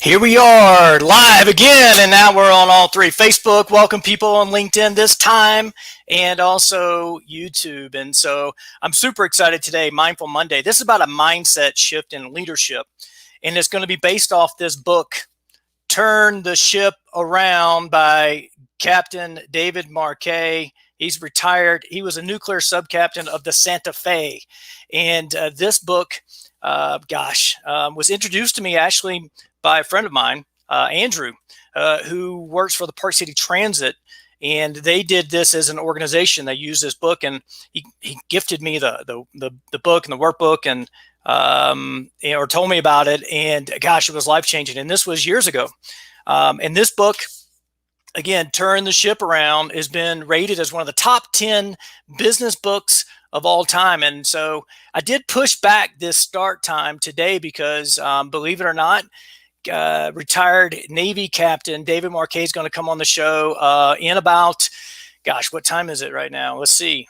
Here we are live again, and now we're on all three: Facebook, welcome people on LinkedIn this time, and also YouTube. And so I'm super excited today, Mindful Monday. This is about a mindset shift in leadership, and it's going to be based off this book, Turn the Ship Around by Captain David Marquet. He's retired. He was a nuclear subcaptain of the Santa Fe. And this book, was introduced to me actually by a friend of mine, Andrew, who works for the Park City Transit. And they did this as an organization. They used this book, and he gifted me the book and the workbook, and or told me about it. And gosh, it was life changing. And this was years ago. And this book, again, Turn the Ship Around, has been rated as one of the top 10 business books of all time. And so I did push back this start time today because, believe it or not, retired Navy Captain David Marquet is going to come on the show in about, what time is it right now? Let's see.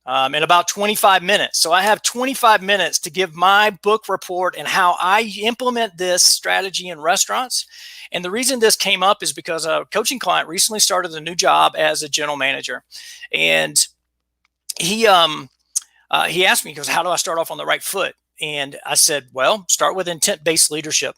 In about 25 minutes. So I have 25 minutes to give my book report and how I implement this strategy in restaurants. And the reason this came up is because a coaching client recently started a new job as a general manager. And he asked me, he goes, how do I start off on the right foot? And I said, well, start with intent-based leadership.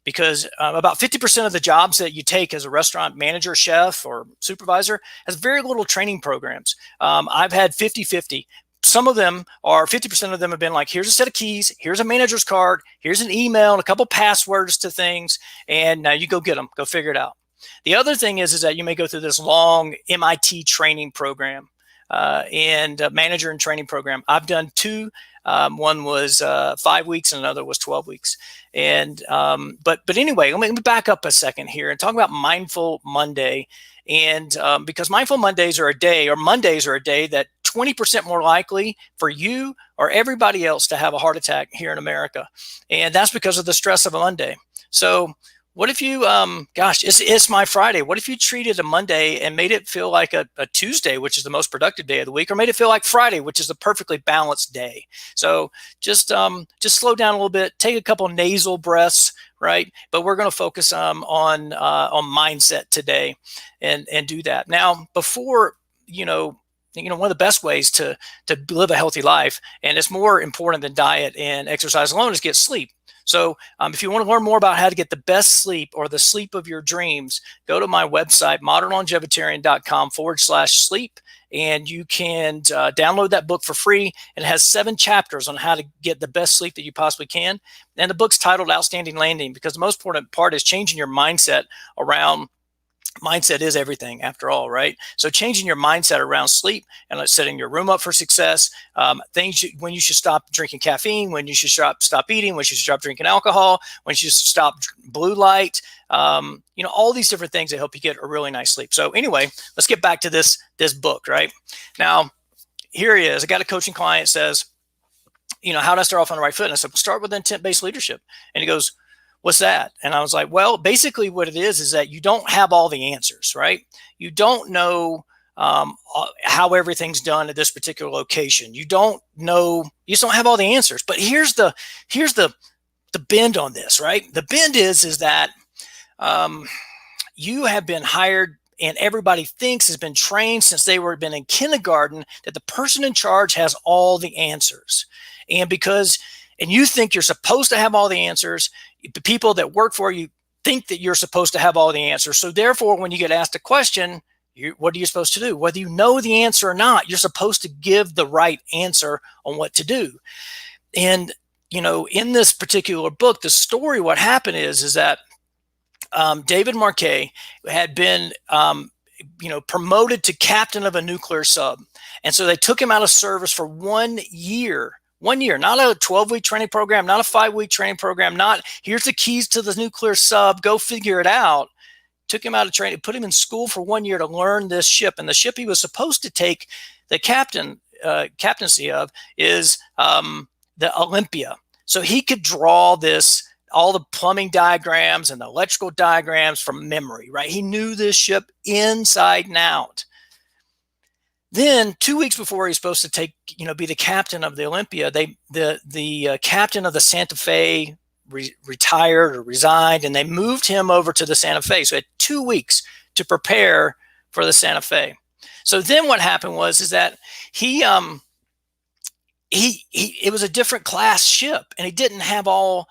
Because about 50% of the jobs that you take as a restaurant manager, chef, or supervisor has very little training programs. I've had 50-50. Some of them are 50% of them have been like, here's a set of keys, here's a manager's card, here's an email, and a couple passwords to things, and now you go get them, go figure it out. The other thing is that you may go through this long MIT training program and manager and training program. I've done two. One was 5 weeks and another was 12 weeks. And but anyway, let me back up a second here and talk about Mindful Monday. And because Mindful Mondays are a day, or Mondays are a day that 20% more likely for you or everybody else to have a heart attack here in America. And that's because of the stress of a Monday. So what if you, it's my Friday. What if you treated a Monday and made it feel like a Tuesday, which is the most productive day of the week, or made it feel like Friday, which is the perfectly balanced day? So just slow down a little bit, take a couple nasal breaths, right? But we're going to focus on mindset today, and do that. Now, before one of the best ways to live a healthy life, and it's more important than diet and exercise alone, is get sleep. So if you want to learn more about how to get the best sleep, or the sleep of your dreams, go to my website, modernlongevitarian.com/sleep, and you can download that book for free. And it has 7 chapters on how to get the best sleep that you possibly can. And the book's titled Outstanding Landing, because the most important part is changing your mindset around. Mindset is everything, after all, right? So changing your mindset around sleep and setting your room up for success, when you should stop drinking caffeine, when you should stop eating, when you should stop drinking alcohol, when you should stop blue light, all these different things that help you get a really nice sleep. So anyway, let's get back to this book, right? Now, here he is. I got a coaching client, says, how do I start off on the right foot? And I said, well, start with intent-based leadership. And he goes, what's that? And I was like, well, basically what it is that you don't have all the answers, right? You don't know how everything's done at this particular location. You just don't have all the answers. But here's the bend on this, right? The bend is that you have been hired, and everybody thinks has been trained since they been in kindergarten that the person in charge has all the answers. And you think you're supposed to have all the answers. The people that work for you think that you're supposed to have all the answers. So therefore, when you get asked a question, what are you supposed to do? Whether you know the answer or not, you're supposed to give the right answer on what to do. And, in this particular book, the story, what happened is that David Marquet had been, promoted to captain of a nuclear sub. And so they took him out of service for 1 year. 1 year, not a 12-week training program, not a 5-week training program, not here's the keys to the nuclear sub, go figure it out. Took him out of training, put him in school for 1 year to learn this ship. And the ship he was supposed to take the captaincy of is the Olympia. So he could draw all the plumbing diagrams and the electrical diagrams from memory, right? He knew this ship inside and out. Then 2 weeks before he's supposed to be the captain of the Olympia, the captain of the Santa Fe retired or resigned, and they moved him over to the Santa Fe. So he had 2 weeks to prepare for the Santa Fe. So then what happened is that he it was a different class ship, and he didn't have all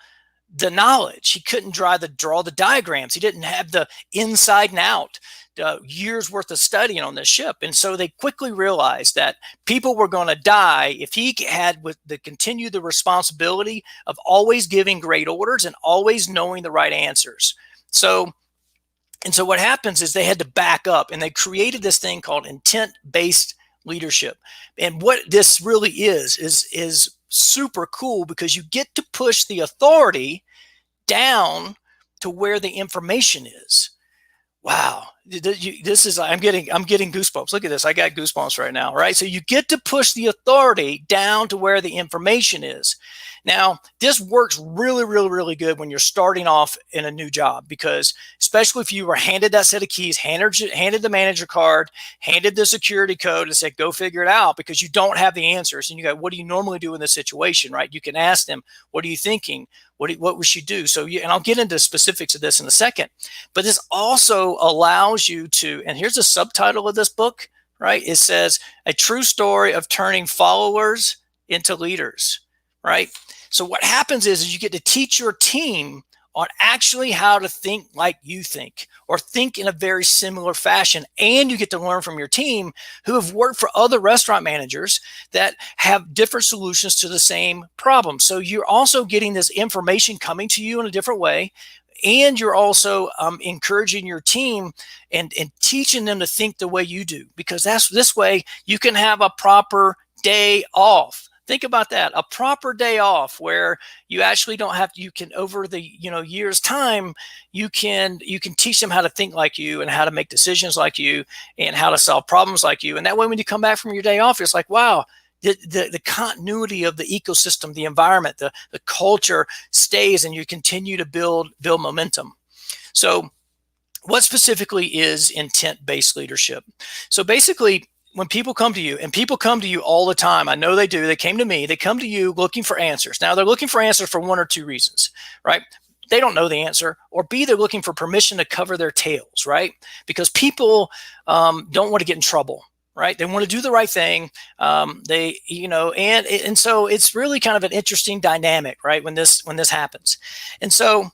the knowledge. He couldn't draw the diagrams. He didn't have the inside and out years worth of studying on this ship. And so they quickly realized that people were going to die if he had continue the responsibility of always giving great orders and always knowing the right answers. So what happens is they had to back up, and they created this thing called intent-based leadership. And what this really is super cool, because you get to push the authority down to where the information is. Wow, this is, I'm getting goosebumps. Look at this. I got goosebumps right now, right? So you get to push the authority down to where the information is. Now, this works really, really, really good when you're starting off in a new job, because especially if you were handed that set of keys, handed the manager card, handed the security code and said, go figure it out, because you don't have the answers. And you go, what do you normally do in this situation, right? You can ask them, what are you thinking? What would you do? So, and I'll get into specifics of this in a second, but this also allows you to, and here's the subtitle of this book, right? It says, A True Story of Turning Followers into Leaders, right? So what happens is you get to teach your team on actually how to think like you think, or think in a very similar fashion. And you get to learn from your team who have worked for other restaurant managers that have different solutions to the same problem. So you're also getting this information coming to you in a different way. And you're also encouraging your team and teaching them to think the way you do, because this way you can have a proper day off. Think about that, a proper day off where you actually don't have to, you can, over the years time, you can teach them how to think like you and how to make decisions like you and how to solve problems like you. And that way, when you come back from your day off, it's like, wow, the continuity of the ecosystem, the environment, the culture stays, and you continue to build momentum. So what specifically is intent-based leadership? So basically, when people come to you, and people come to you all the time, I know they do, they came to me, they come to you looking for answers. Now, they're looking for answers for one or two reasons, right? They don't know the answer, or B, they're looking for permission to cover their tails, right? Because people don't want to get in trouble, right? They want to do the right thing. And so it's really kind of an interesting dynamic, right? When this happens. And so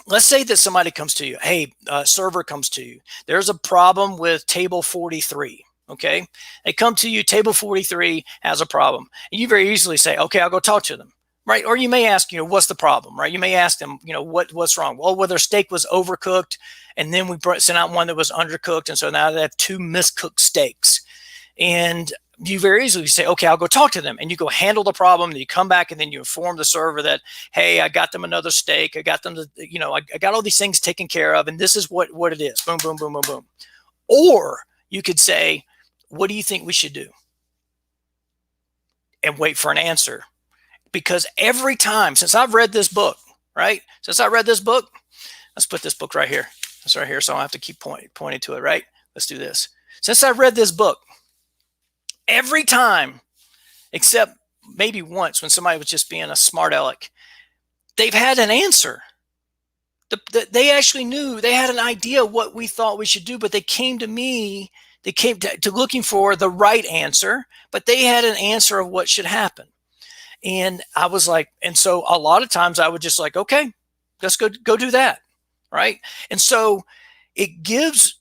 let's say that somebody comes to you, hey, server comes to you. There's a problem with table 43. Okay, they come to you, table 43 has a problem. And you very easily say, okay, I'll go talk to them, right? Or you may ask, what's the problem, right? You may ask them, what's wrong? Well, their steak was overcooked, and then we sent out one that was undercooked, and so now they have 2 miscooked steaks. And you very easily say, okay, I'll go talk to them. And you go handle the problem, and you come back, and then you inform the server that, hey, I got them another steak. I got them to, I got all these things taken care of, and this is what it is. Boom, boom, boom, boom, boom. Or you could say, what do you think we should do? And wait for an answer. Because every time, since I've read this book, right? Since I read this book, let's put this book right here. It's right here, so I don't have to keep pointing to it, right? Let's do this. Since I read this book, every time, except maybe once when somebody was just being a smart aleck, they've had an answer. They actually knew, they had an idea what we thought we should do, but they came to me. They came to looking for the right answer, but they had an answer of what should happen. And I was like, and so a lot of times I would just like, okay, let's go do that, right? And so it gives,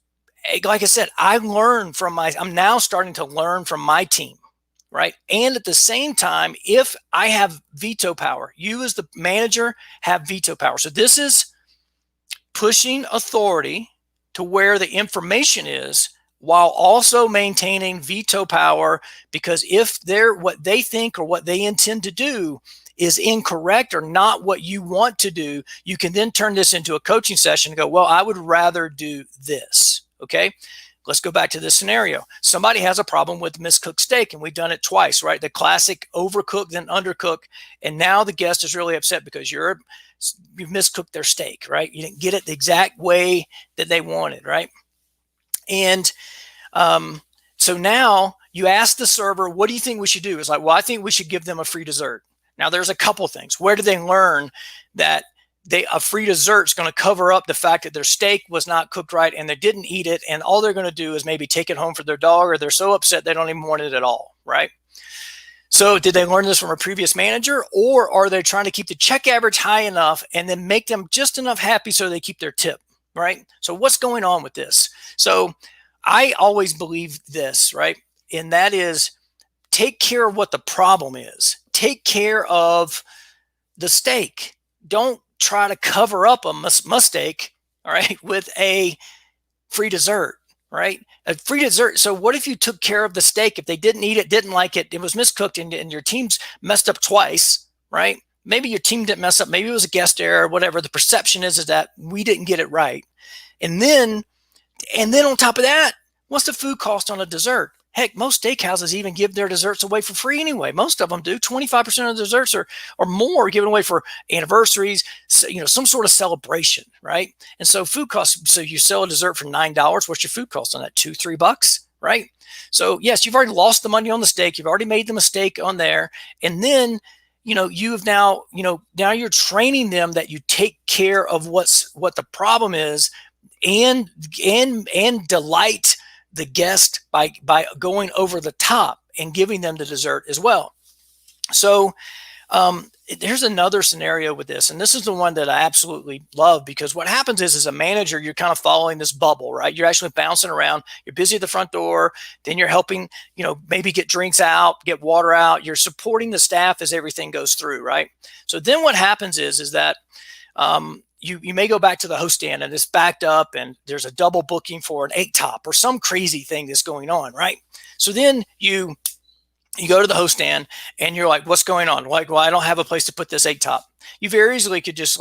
like I said, I'm now starting to learn from my team, right? And at the same time, if I have veto power, you as the manager have veto power. So this is pushing authority to where the information is, while also maintaining veto power, because if what they think or what they intend to do is incorrect or not what you want to do, you can then turn this into a coaching session and go, well, I would rather do this. Okay, let's go back to this scenario. Somebody has a problem with miscooked steak, and we've done it twice, right? The classic overcooked then undercooked, and now the guest is really upset because you've miscooked their steak, right? You didn't get it the exact way that they wanted, right? And so now you ask the server, what do you think we should do? It's like, well, I think we should give them a free dessert. Now, there's a couple things. Where did they learn that a free dessert is going to cover up the fact that their steak was not cooked right and they didn't eat it, and all they're going to do is maybe take it home for their dog, or they're so upset they don't even want it at all, right? So did they learn this from a previous manager, or are they trying to keep the check average high enough and then make them just enough happy so they keep their tip, right? So what's going on with this? So I always believe this, right? And that is, take care of what the problem is. Take care of the steak. Don't try to cover up a mistake, all right, with a free dessert, right? A free dessert. So what if you took care of the steak? If they didn't eat it, didn't like it, it was miscooked, and your team's messed up twice, right? Maybe your team didn't mess up. Maybe it was a guest error, whatever. The perception is that we didn't get it right. And then on top of that, what's the food cost on a dessert? Heck, most steakhouses even give their desserts away for free anyway. Most of them do. 25% of the desserts or more given away for anniversaries, some sort of celebration, right? And so food costs, so you sell a dessert for $9. What's your food cost on that? $2-3, right? So yes, you've already lost the money on the steak. You've already made the mistake on there. And then, you've now you're training them that you take care of what the problem is, and delight the guest by going over the top and giving them the dessert as well. So here's another scenario with this, and this is the one that I absolutely love, because what happens is, as a manager, you're kind of following this bubble, right? You're actually bouncing around. You're busy at the front door, then you're helping, maybe get drinks out, get water out. You're supporting the staff as everything goes through, right? So then what happens is that you may go back to the host stand and it's backed up and there's a double booking for an 8-top or some crazy thing that's going on, right? So then you go to the host stand and you're like, what's going on? Like, well, I don't have a place to put this 8-top. You very easily could just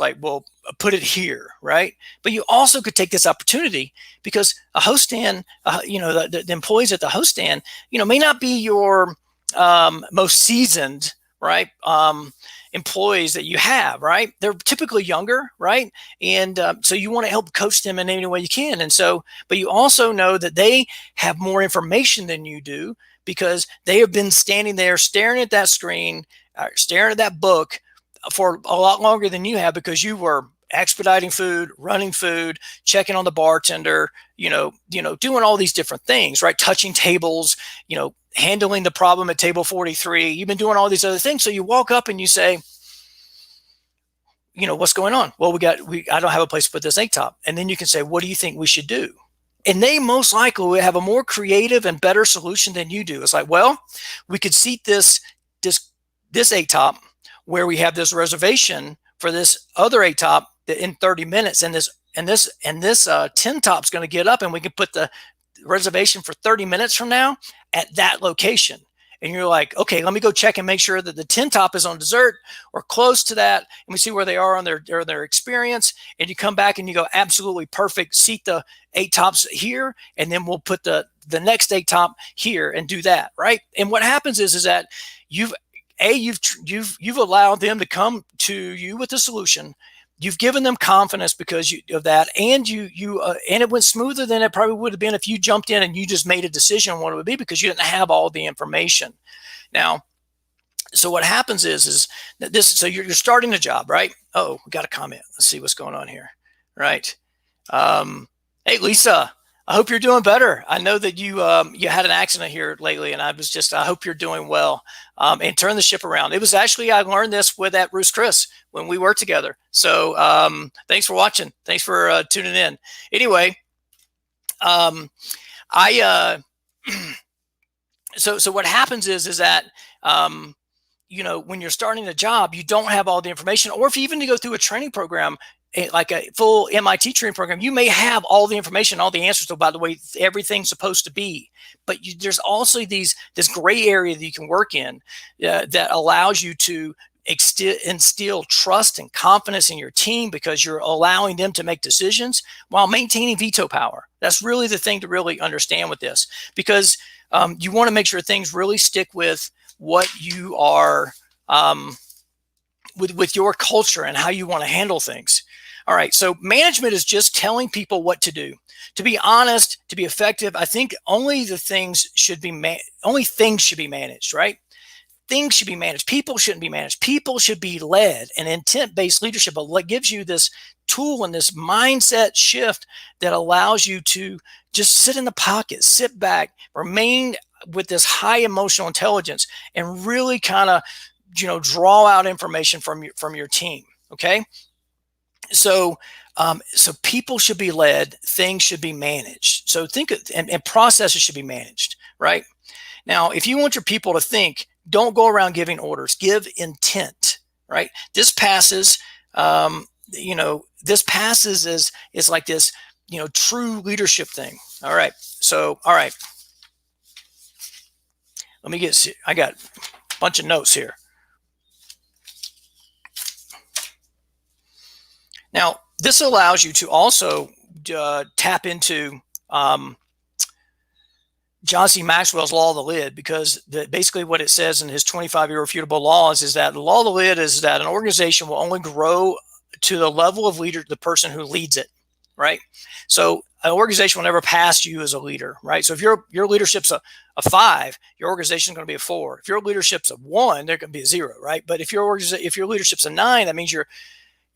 put it here, right? But you also could take this opportunity, because a host stand, the employees at the host stand, may not be your most seasoned, right? Employees that you have, right? They're typically younger, right? And so you want to help coach them in any way you can. And so, but you also know that they have more information than you do, because they have been standing there staring at that screen, staring at that book for a lot longer than you have, because you were expediting food, running food, checking on the bartender, doing all these different things, right? Touching tables, handling the problem at table 43. You've been doing all these other things. So you walk up and you say, what's going on? Well, I don't have a place to put this 8-top. And then you can say, what do you think we should do? And they most likely will have a more creative and better solution than you do. It's like, well, we could seat this 8-top where we have this reservation for this other 8-top in 30 minutes, and this 10-top is going to get up, and we can put the reservation for 30 minutes from now at that location. And you're like, okay, let me go check and make sure that the 10-top is on dessert or close to that, and we see where they are on their experience. And you come back and you go, absolutely perfect. Seat the 8-tops here, and then we'll put the next 8-top here and do that, right? And what happens is that you've allowed them to come to you with a solution. You've given them confidence because of that, and and it went smoother than it probably would have been if you jumped in and you just made a decision on what it would be, because you didn't have all the information. Now, so what happens is that this. So you're starting a job, right? Oh, we got a comment. Let's see what's going on here, right? Hey, Lisa. I hope you're doing better. I know that you had an accident here lately, and I hope you're doing well, and turn the ship around. It was actually, I learned this at Ruth's Chris when we worked together. So thanks for watching. Thanks for tuning in. Anyway, so what happens is that, when you're starting a job, you don't have all the information, or if you even go through a training program, like a full MIT training program, you may have all the information, all the answers about the way everything's supposed to be. But there's also this gray area that you can work in that allows you to instill trust and confidence in your team, because you're allowing them to make decisions while maintaining veto power. That's really the thing to really understand with this, because you want to make sure things really stick with what you are, with your culture and how you want to handle things. All right, so management is just telling people what to do. To be honest, to be effective, I think only things should be managed, right? things should be managed. People shouldn't be managed. People should be led. And intent-based leadership gives you this tool and this mindset shift that allows you to just sit in the pocket, sit back, remain with this high emotional intelligence, and really kind of, draw out information from your team. Okay. So people should be led, things should be managed. So and processes should be managed, right? Now, if you want your people to think, don't go around giving orders, give intent, right? This passes, this passes is like this, true leadership thing. All right. So, all right. I got a bunch of notes here. Now, this allows you to also tap into John C. Maxwell's law of the lid, because basically what it says in his 25 irrefutable laws is that the law of the lid is that an organization will only grow to the level of leader, the person who leads it, right? So an organization will never pass you as a leader, right? So if your leadership's a 5, your organization is going to be a 4. If your leadership's a 1, they're going to be a 0, right? But if your leadership's a 9, that means your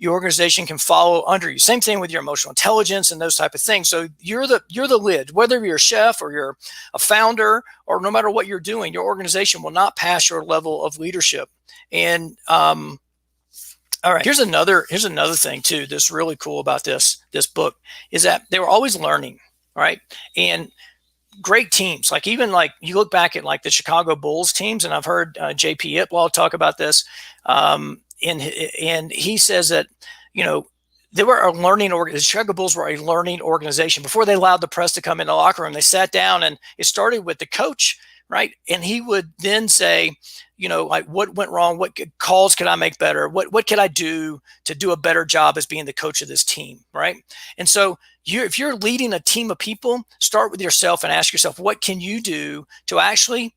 organization can follow under you. Same thing with your emotional intelligence and those type of things. So you're the lid, whether you're a chef or you're a founder, or no matter what you're doing, your organization will not pass your level of leadership. And all right, here's another thing too that's really cool about this book is that they were always learning, right? And great teams, even you look back at the Chicago Bulls teams, and I've heard JP Itwald talk about this. And he says that, they were a learning the Chicago Bulls were a learning organization. Before they allowed the press to come in the locker room, they sat down, and it started with the coach, right? And he would then say, what went wrong? What calls could I make better? What could I do to do a better job as being the coach of this team, right? And so if you're leading a team of people, start with yourself and ask yourself, what can you do to actually,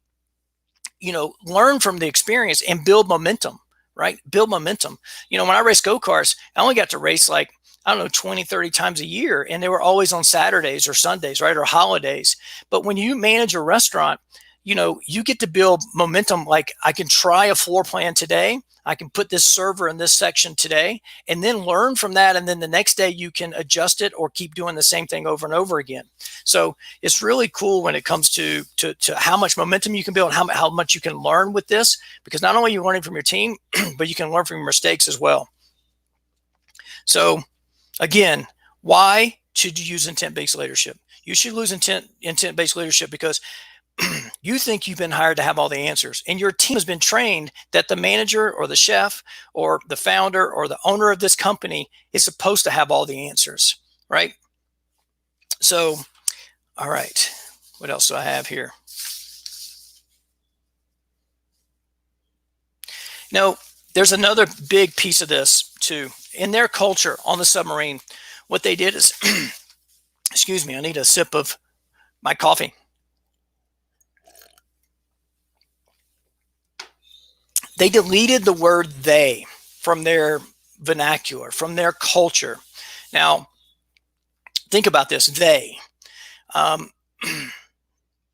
learn from the experience and build momentum, right? Build momentum. When I raced go-karts, I only got to race 20, 30 times a year, and they were always on Saturdays or Sundays, right? Or holidays. But when you manage a restaurant, you get to build momentum. I can try a floor plan today. I can put this server in this section today, and then learn from that. And then the next day you can adjust it or keep doing the same thing over and over again. So it's really cool when it comes to how much momentum you can build, and how much you can learn with this, because not only are you learning from your team, but you can learn from your mistakes as well. So again, why should you use intent-based leadership? You should use intent-based leadership because you think you've been hired to have all the answers, and your team has been trained that the manager or the chef or the founder or the owner of this company is supposed to have all the answers, right? So, all right, what else do I have here? Now, there's another big piece of this too. In their culture on the submarine, what they did is, excuse me, I need a sip of my coffee. They deleted the word "they" from their vernacular, from their culture. Now, think about this: they.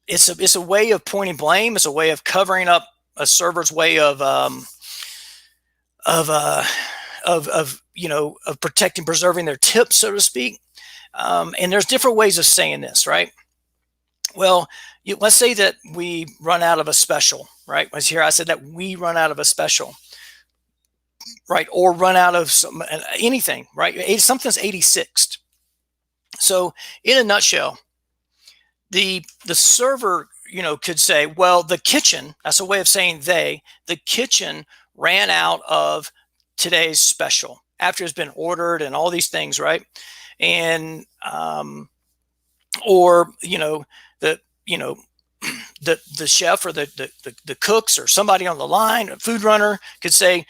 It's a way of pointing blame. It's a way of covering up a server's way of protecting, preserving their tips, so to speak. And there's different ways of saying this, right? Well, let's say that we run out of a special, right? As here I said that we run out of a special, right? Or run out of anything, right? Something's 86th. So in a nutshell, the server, could say, well, the kitchen, that's a way of saying the kitchen ran out of today's special after it's been ordered and all these things, right? And or the chef or the cooks or somebody on the line, a food runner, could say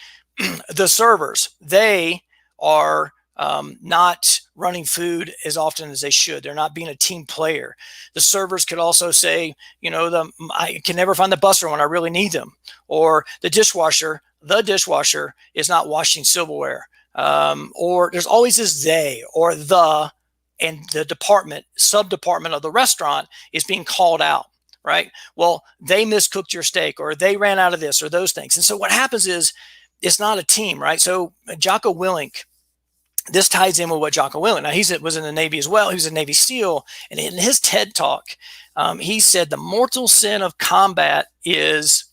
the servers, they are not running food as often as they should. They're not being a team player. The servers could also say, I can never find the busser when I really need them. Or the dishwasher is not washing silverware. Or there's always this they or the, and the sub-department of the restaurant is being called out. right? Well, they miscooked your steak, or they ran out of this, or those things. And so what happens is it's not a team, right? So Jocko Willink, this ties in with what Jocko Willink. Now was in the Navy as well. He was a Navy SEAL, and in his TED talk, he said the mortal sin of combat is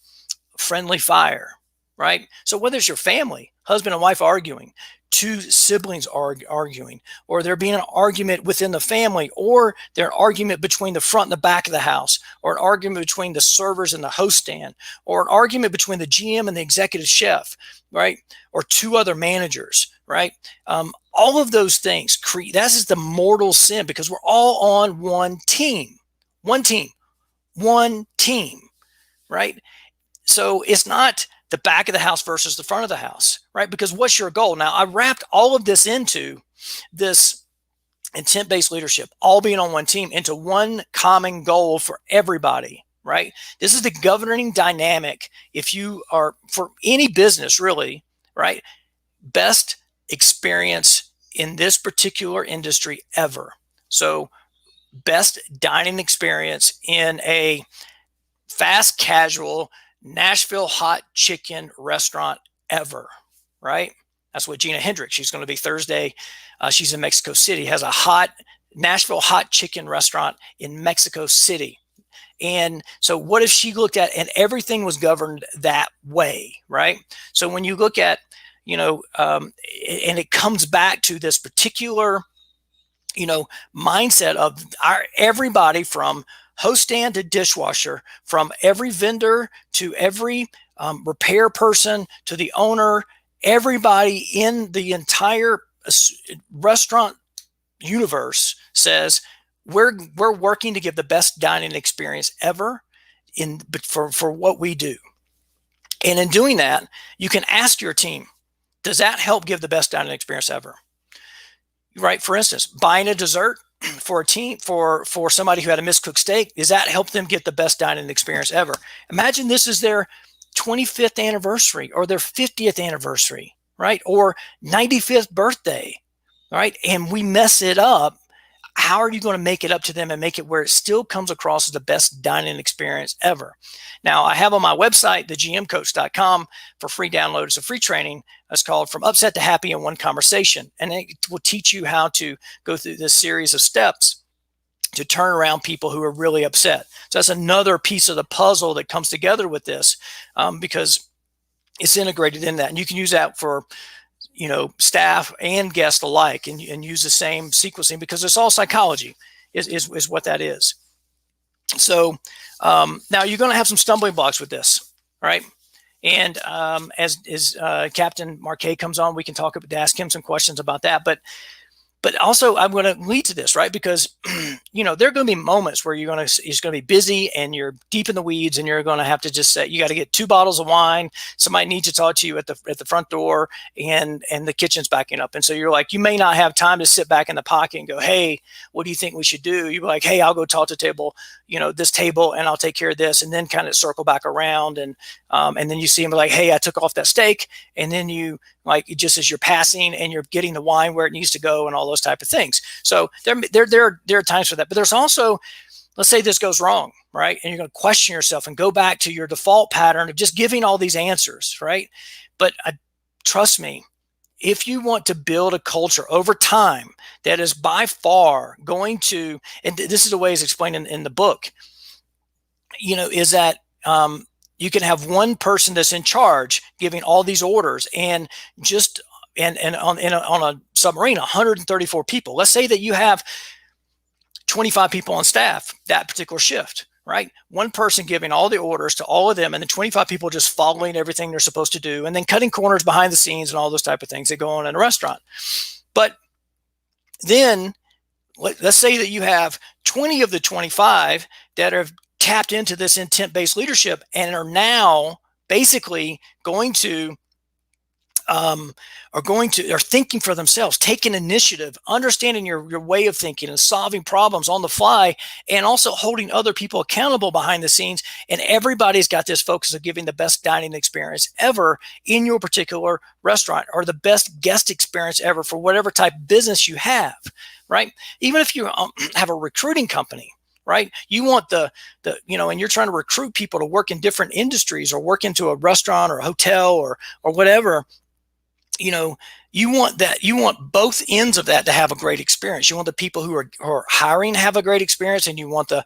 friendly fire, right? So whether it's your family, husband and wife arguing, two siblings arguing, or there being an argument within the family, or there an argument between the front and the back of the house, or an argument between the servers and the host stand, or an argument between the GM and the executive chef, right? Or two other managers, right? All of those things that is the mortal sin, because we're all on one team, right? So it's not the back of the house versus the front of the house, right? Because what's your goal? Now, I wrapped all of this into this intent-based leadership, all being on one team, into one common goal for everybody, right? This is the governing dynamic. If you are, for any business really, right? Best experience in this particular industry ever. So best dining experience in a fast casual Nashville hot chicken restaurant ever, right? That's what Gina Hendricks, she's going to be Thursday. She's in Mexico City, has a hot Nashville hot chicken restaurant in Mexico City. And so what if she looked at, and everything was governed that way, right? So when you look at, and it comes back to this particular, mindset of everybody from host stand to dishwasher, from every vendor to every repair person to the owner, everybody in the entire restaurant universe says we're working to give the best dining experience ever for what we do. And in doing that, you can ask your team, does that help give the best dining experience ever? Right? For instance, buying a dessert for a team, for somebody who had a miscooked steak, does that help them get the best dining experience ever? Imagine this is their 25th anniversary or their 50th anniversary, right? Or 95th birthday, right? And we mess it up. How are you going to make it up to them and make it where it still comes across as the best dining experience ever? Now, I have on my website, thegmcoach.com, for free download. It's a free training. It's called From Upset to Happy in One Conversation. And it will teach you how to go through this series of steps to turn around people who are really upset. So that's another piece of the puzzle that comes together with this, because it's integrated in that. And you can use that for staff and guests alike, and use the same sequencing, because it's all psychology is what that is. So now you're going to have some stumbling blocks with this, right? And as Captain Marquet comes on, we can ask him some questions about that. But also I'm going to lead to this, right? Because, there are going to be moments where it's going to be busy and you're deep in the weeds, and you're going to have to just say, you got to get 2 bottles of wine. Somebody needs to talk to you at the front door, and the kitchen's backing up. And so you're like, you may not have time to sit back in the pocket and go, hey, what do you think we should do? You're like, hey, I'll go talk to this table, and I'll take care of this, and then kind of circle back around. And then you see him like, hey, I took off that steak. And then you, like, just as you're passing and you're getting the wine where it needs to go and all those type of things. So there are times for that. But there's also, let's say this goes wrong, right? And you're going to question yourself and go back to your default pattern of just giving all these answers, right? But trust me, if you want to build a culture over time that is by far going to, and this is the way it's explained in the book, is that you can have one person that's in charge giving all these orders, and on a submarine, 134 people. Let's say that you have 25 people on staff that particular shift, right? One person giving all the orders to all of them, and then 25 people just following everything they're supposed to do, and then cutting corners behind the scenes and all those type of things that go on in a restaurant. But then let's say that you have 20 of the 25 that have tapped into this intent-based leadership and are now basically are thinking for themselves, taking initiative, understanding your way of thinking and solving problems on the fly, and also holding other people accountable behind the scenes. And everybody's got this focus of giving the best dining experience ever in your particular restaurant, or the best guest experience ever for whatever type of business you have, right? Even if you have a recruiting company, right? You want and you're trying to recruit people to work in different industries or work into a restaurant or a hotel or whatever. You want both ends of that to have a great experience. You want the people who are hiring to have a great experience, and you want the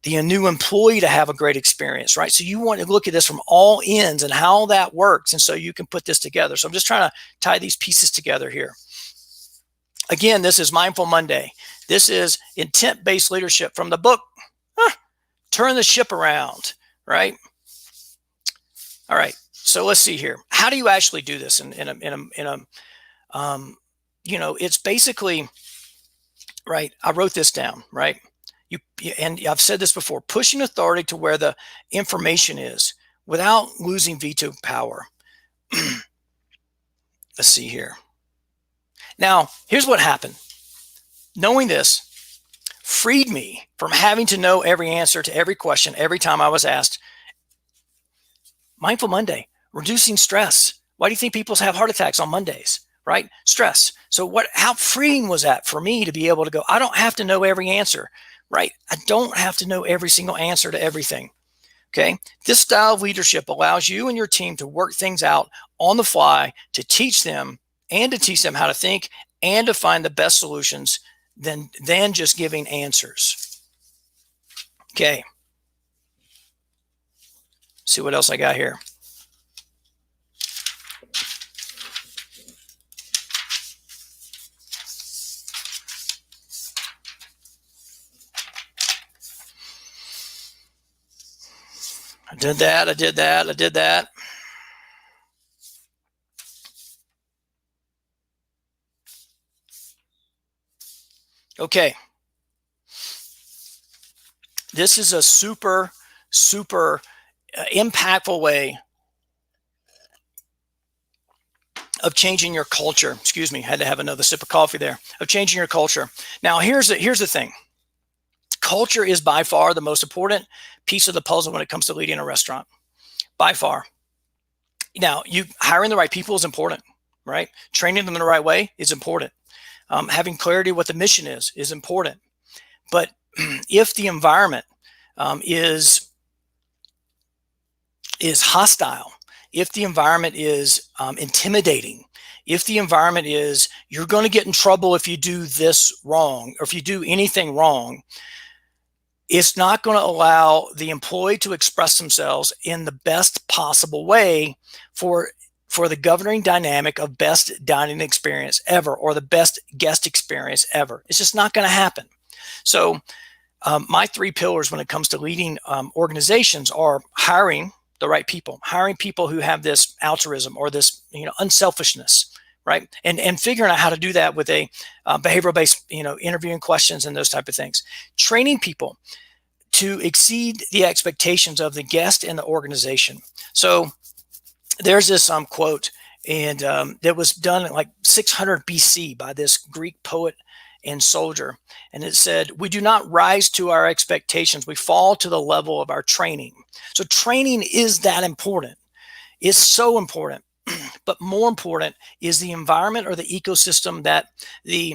new employee to have a great experience, right? So you want to look at this from all ends and how that works, and so you can put this together. So I'm just trying to tie these pieces together here. Again, this is Mindful Monday. This is intent-based leadership from the book, Turn the Ship Around, right? All right. So let's see here. How do you actually do this it's basically, right? I wrote this down, right? And I've said this before, pushing authority to where the information is without losing veto power. Let's see here. Now, here's what happened. Knowing this freed me from having to know every answer to every question every time I was asked. Mindful Monday, reducing stress. Why do you think people have heart attacks on Mondays, right? Stress. So how freeing was that for me to be able to go, I don't have to know every answer, right? I don't have to know every single answer to everything. Okay. This style of leadership allows you and your team to work things out on the fly, to teach them how to think and to find the best solutions than just giving answers. Okay. See what else I got here. I did that. Okay. This is a super impactful way of changing your culture. Excuse me, had to have another sip of coffee there. Of changing your culture. Now, here's the thing. Culture is by far the most important piece of the puzzle when it comes to leading a restaurant. By far. Now, hiring the right people is important, right? Training them in the right way is important. Having clarity what the mission is important. But if the environment is hostile, if the environment is intimidating, if the environment is you're going to get in trouble if you do this wrong, or if you do anything wrong, it's not going to allow the employee to express themselves in the best possible way for the governing dynamic of best dining experience ever, or the best guest experience ever. It's just not going to happen. So my 3 pillars when it comes to leading organizations are hiring the right people, hiring people who have this altruism or this unselfishness, right? And figuring out how to do that with a behavioral-based interviewing questions and those type of things. Training people to exceed the expectations of the guest and the organization. So there's this quote, and that was done in like 600 BC by this Greek poet and soldier. And it said, "We do not rise to our expectations. We fall to the level of our training." So training is that important. It's so important. But more important is the environment or the ecosystem that the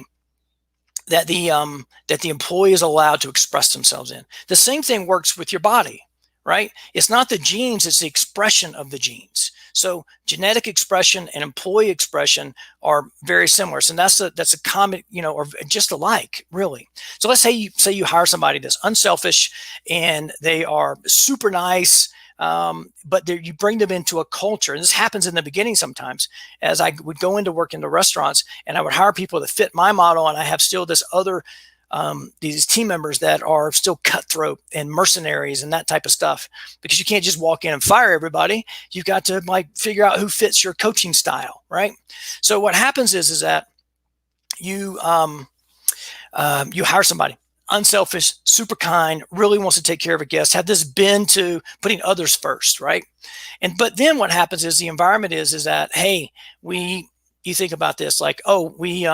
employee is allowed to express themselves in. The same thing works with your body, right? It's not the genes, it's the expression of the genes. So genetic expression and employee expression are very similar. So that's a common, or just alike, really. So let's say you hire somebody that's unselfish and they are super nice, but you bring them into a culture. And this happens in the beginning sometimes, as I would go into work into restaurants and I would hire people that fit my model, and I have still this other these team members that are still cutthroat and mercenaries and that type of stuff, because you can't just walk in and fire everybody. You've got to figure out who fits your coaching style, right? So what happens is that you hire somebody unselfish, super kind, really wants to take care of a guest, have this bend to putting others first, right? But then what happens is the environment is that, hey, you think about this, like, oh, we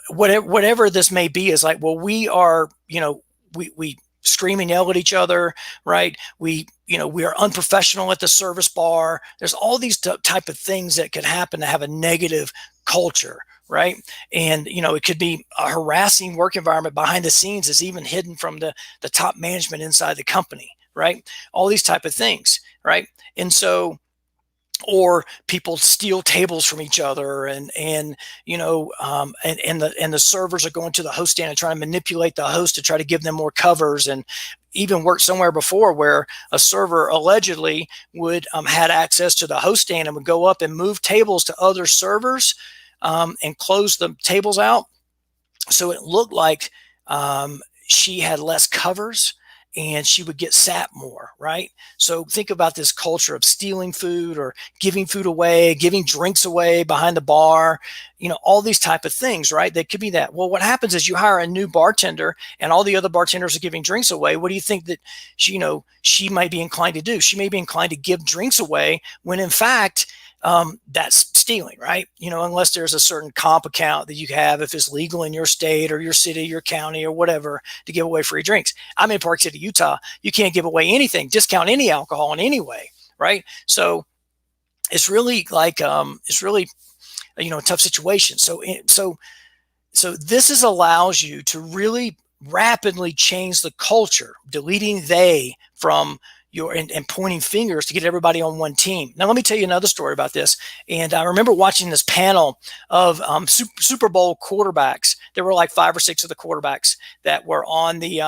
whatever this may be, is like, well, we are, we scream and yell at each other, right? We are unprofessional at the service bar. There's all these type of things that could happen to have a negative culture, right? And it could be a harassing work environment behind the scenes is even hidden from the top management inside the company, right? All these type of things, right? And so, or people steal tables from each other, and the servers are going to the host stand and trying to manipulate the host to try to give them more covers. And even worked somewhere before where a server allegedly would had access to the host stand and would go up and move tables to other servers, and close the tables out, so it looked like she had less covers and she would get sat more, right? So think about this culture of stealing food or giving food away, giving drinks away behind the bar, all these type of things, right? They could be that. Well, what happens is you hire a new bartender and all the other bartenders are giving drinks away. What do you think that she might be inclined to do? She may be inclined to give drinks away when in fact, that's stealing, right? Unless there's a certain comp account that you have, if it's legal in your state or your city, your county or whatever, to give away free drinks. I'm in Park City, Utah. You can't give away anything, discount any alcohol in any way, right? So it's really like, it's really, a tough situation. So this allows you to really rapidly change the culture, deleting they from and pointing fingers to get everybody on one team. Now, let me tell you another story about this. And I remember watching this panel of Super Bowl quarterbacks. There were like 5 or 6 of the quarterbacks that were on the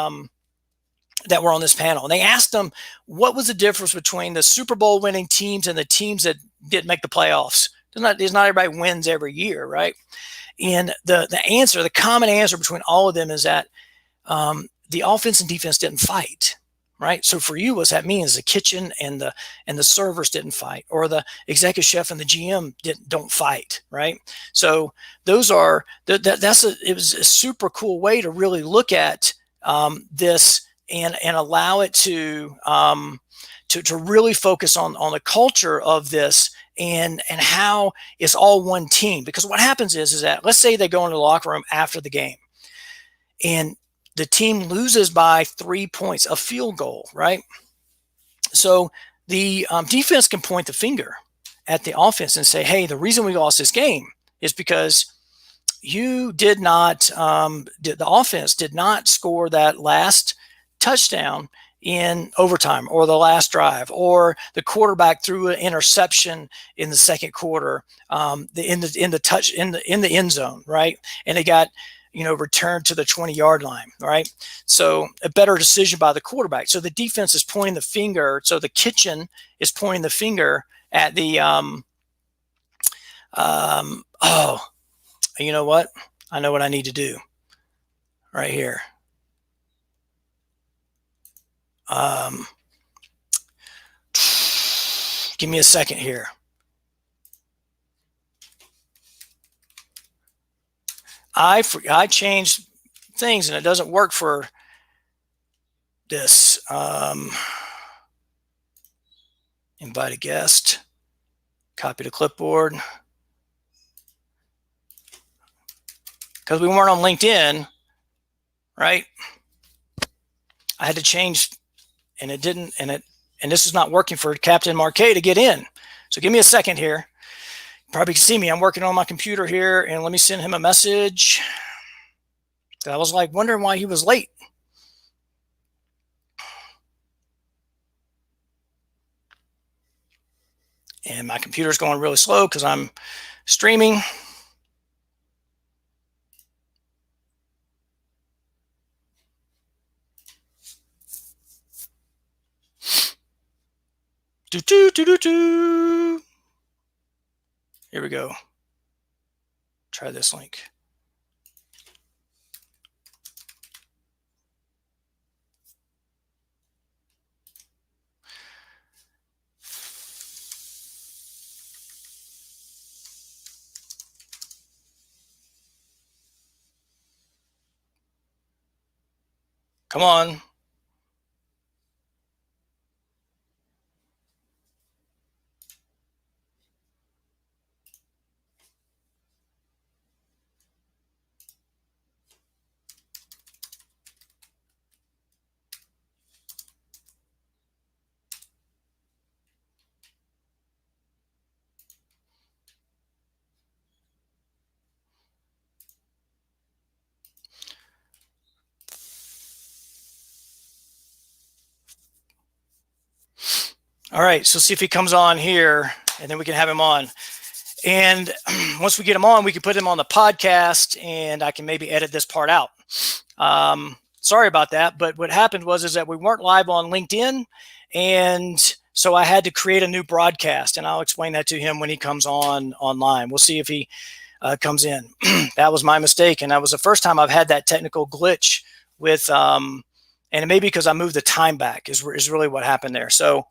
that were on this panel. And they asked them, what was the difference between the Super Bowl winning teams and the teams that didn't make the playoffs? There's not everybody wins every year, right? And the common answer between all of them is that the offense and defense didn't fight. Right. So for you, what that means, the kitchen and the servers didn't fight, or the executive chef and the GM don't fight. Right. So those are it was a super cool way to really look at this and allow it to really focus on the culture of this and how it's all one team. Because what happens is that, let's say they go into the locker room after the game and the team loses by 3 points, a field goal, right? So the defense can point the finger at the offense and say, hey, the reason we lost this game is because you did not, the offense did not score that last touchdown in overtime, or the last drive, or the quarterback threw an interception in the second quarter, in the end zone, right? And they got returned to the 20-yard line, right? So a better decision by the quarterback. So the defense is pointing the finger. So the kitchen is pointing the finger at the, oh, you know what? I know what I need to do right here. Give me a second here. I changed things and it doesn't work for this. Invite a guest, copy to clipboard. Because we weren't on LinkedIn, right? I had to change, and it didn't, and this is not working for Captain Marquet to get in. So give me a second here. You probably can see me. I'm working on my computer here, and let me send him a message. I was like wondering why he was late. And my computer's going really slow because I'm streaming. Here we go. Try this link. Come on. All right, so see if he comes on here, and then we can have him on. And once we get him on, we can put him on the podcast, and I can maybe edit this part out. Sorry about that, but what happened was that we weren't live on LinkedIn, and so I had to create a new broadcast, and I'll explain that to him when he comes on online. We'll see if he comes in. That was my mistake, and that was the first time I've had that technical glitch with, and it may be because I moved the time back is really what happened there. So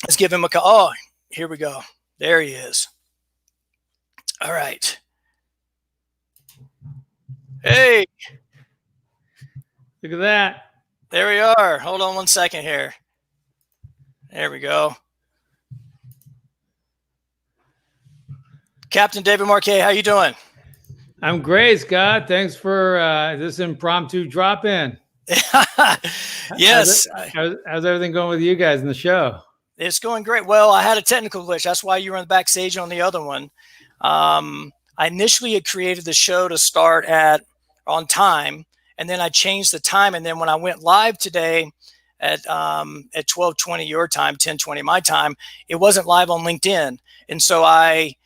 let's give him a call. Oh, here we go. There he is. All right. Hey. Look at that. There we are. Hold on one second here. There we go. Captain David Marquet, how you doing? I'm great, Scott. Thanks for this impromptu drop-in. Yes. How's everything going with you guys in the show? It's going great. Well, I had a technical glitch. That's why you were on the backstage on the other one. I initially had created the show to start on time, and then I changed the time. And then when I went live today at 12:20 your time, 10:20 my time, it wasn't live on LinkedIn. And so I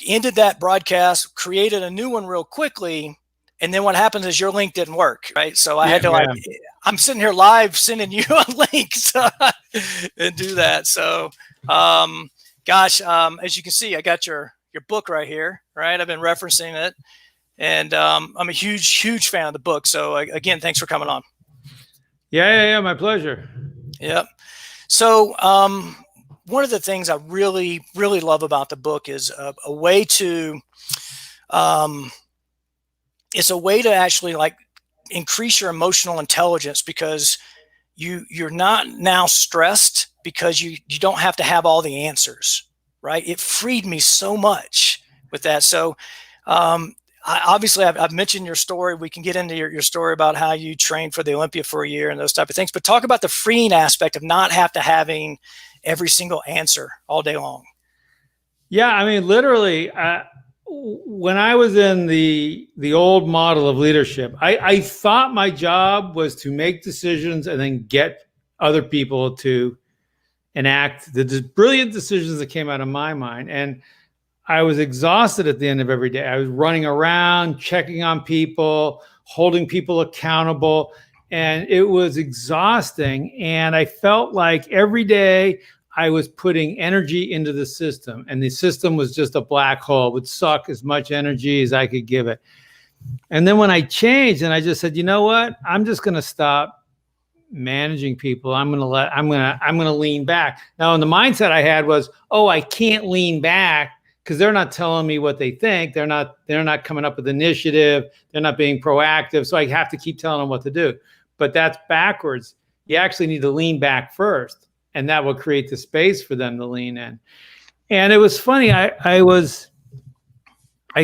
ended that broadcast, created a new one real quickly. And then what happens is your link didn't work, right? So I had to I'm sitting here live sending you a link and do that. So, as you can see, I got your book right here, right? I've been referencing it, and I'm a huge fan of the book. So again, thanks for coming on. Yeah, my pleasure. Yep. So one of the things I really love about the book is a way to it's a way to actually like increase your emotional intelligence, because you're not now stressed because you don't have to have all the answers, right? It freed me so much with that. So I've mentioned your story. We can get into your story about how you trained for the Olympia for a year and those type of things, but talk about the freeing aspect of not having every single answer all day long. Yeah, I mean, literally, when I was in the old model of leadership, I thought my job was to make decisions and then get other people to enact the brilliant decisions that came out of my mind. And I was exhausted at the end of every day. I was running around, checking on people, holding people accountable, and it was exhausting. And I felt like every day I was putting energy into the system, and the system was just a black hole. It would suck as much energy as I could give it. And then when I changed and I just said, you know what, I'm just going to stop managing people. I'm going to lean back. Now, and the mindset I had was, oh, I can't lean back because they're not telling me what they think. They're not coming up with initiative. They're not being proactive. So I have to keep telling them what to do. But that's backwards. You actually need to lean back first, and that will create the space for them to lean in. And it was funny. I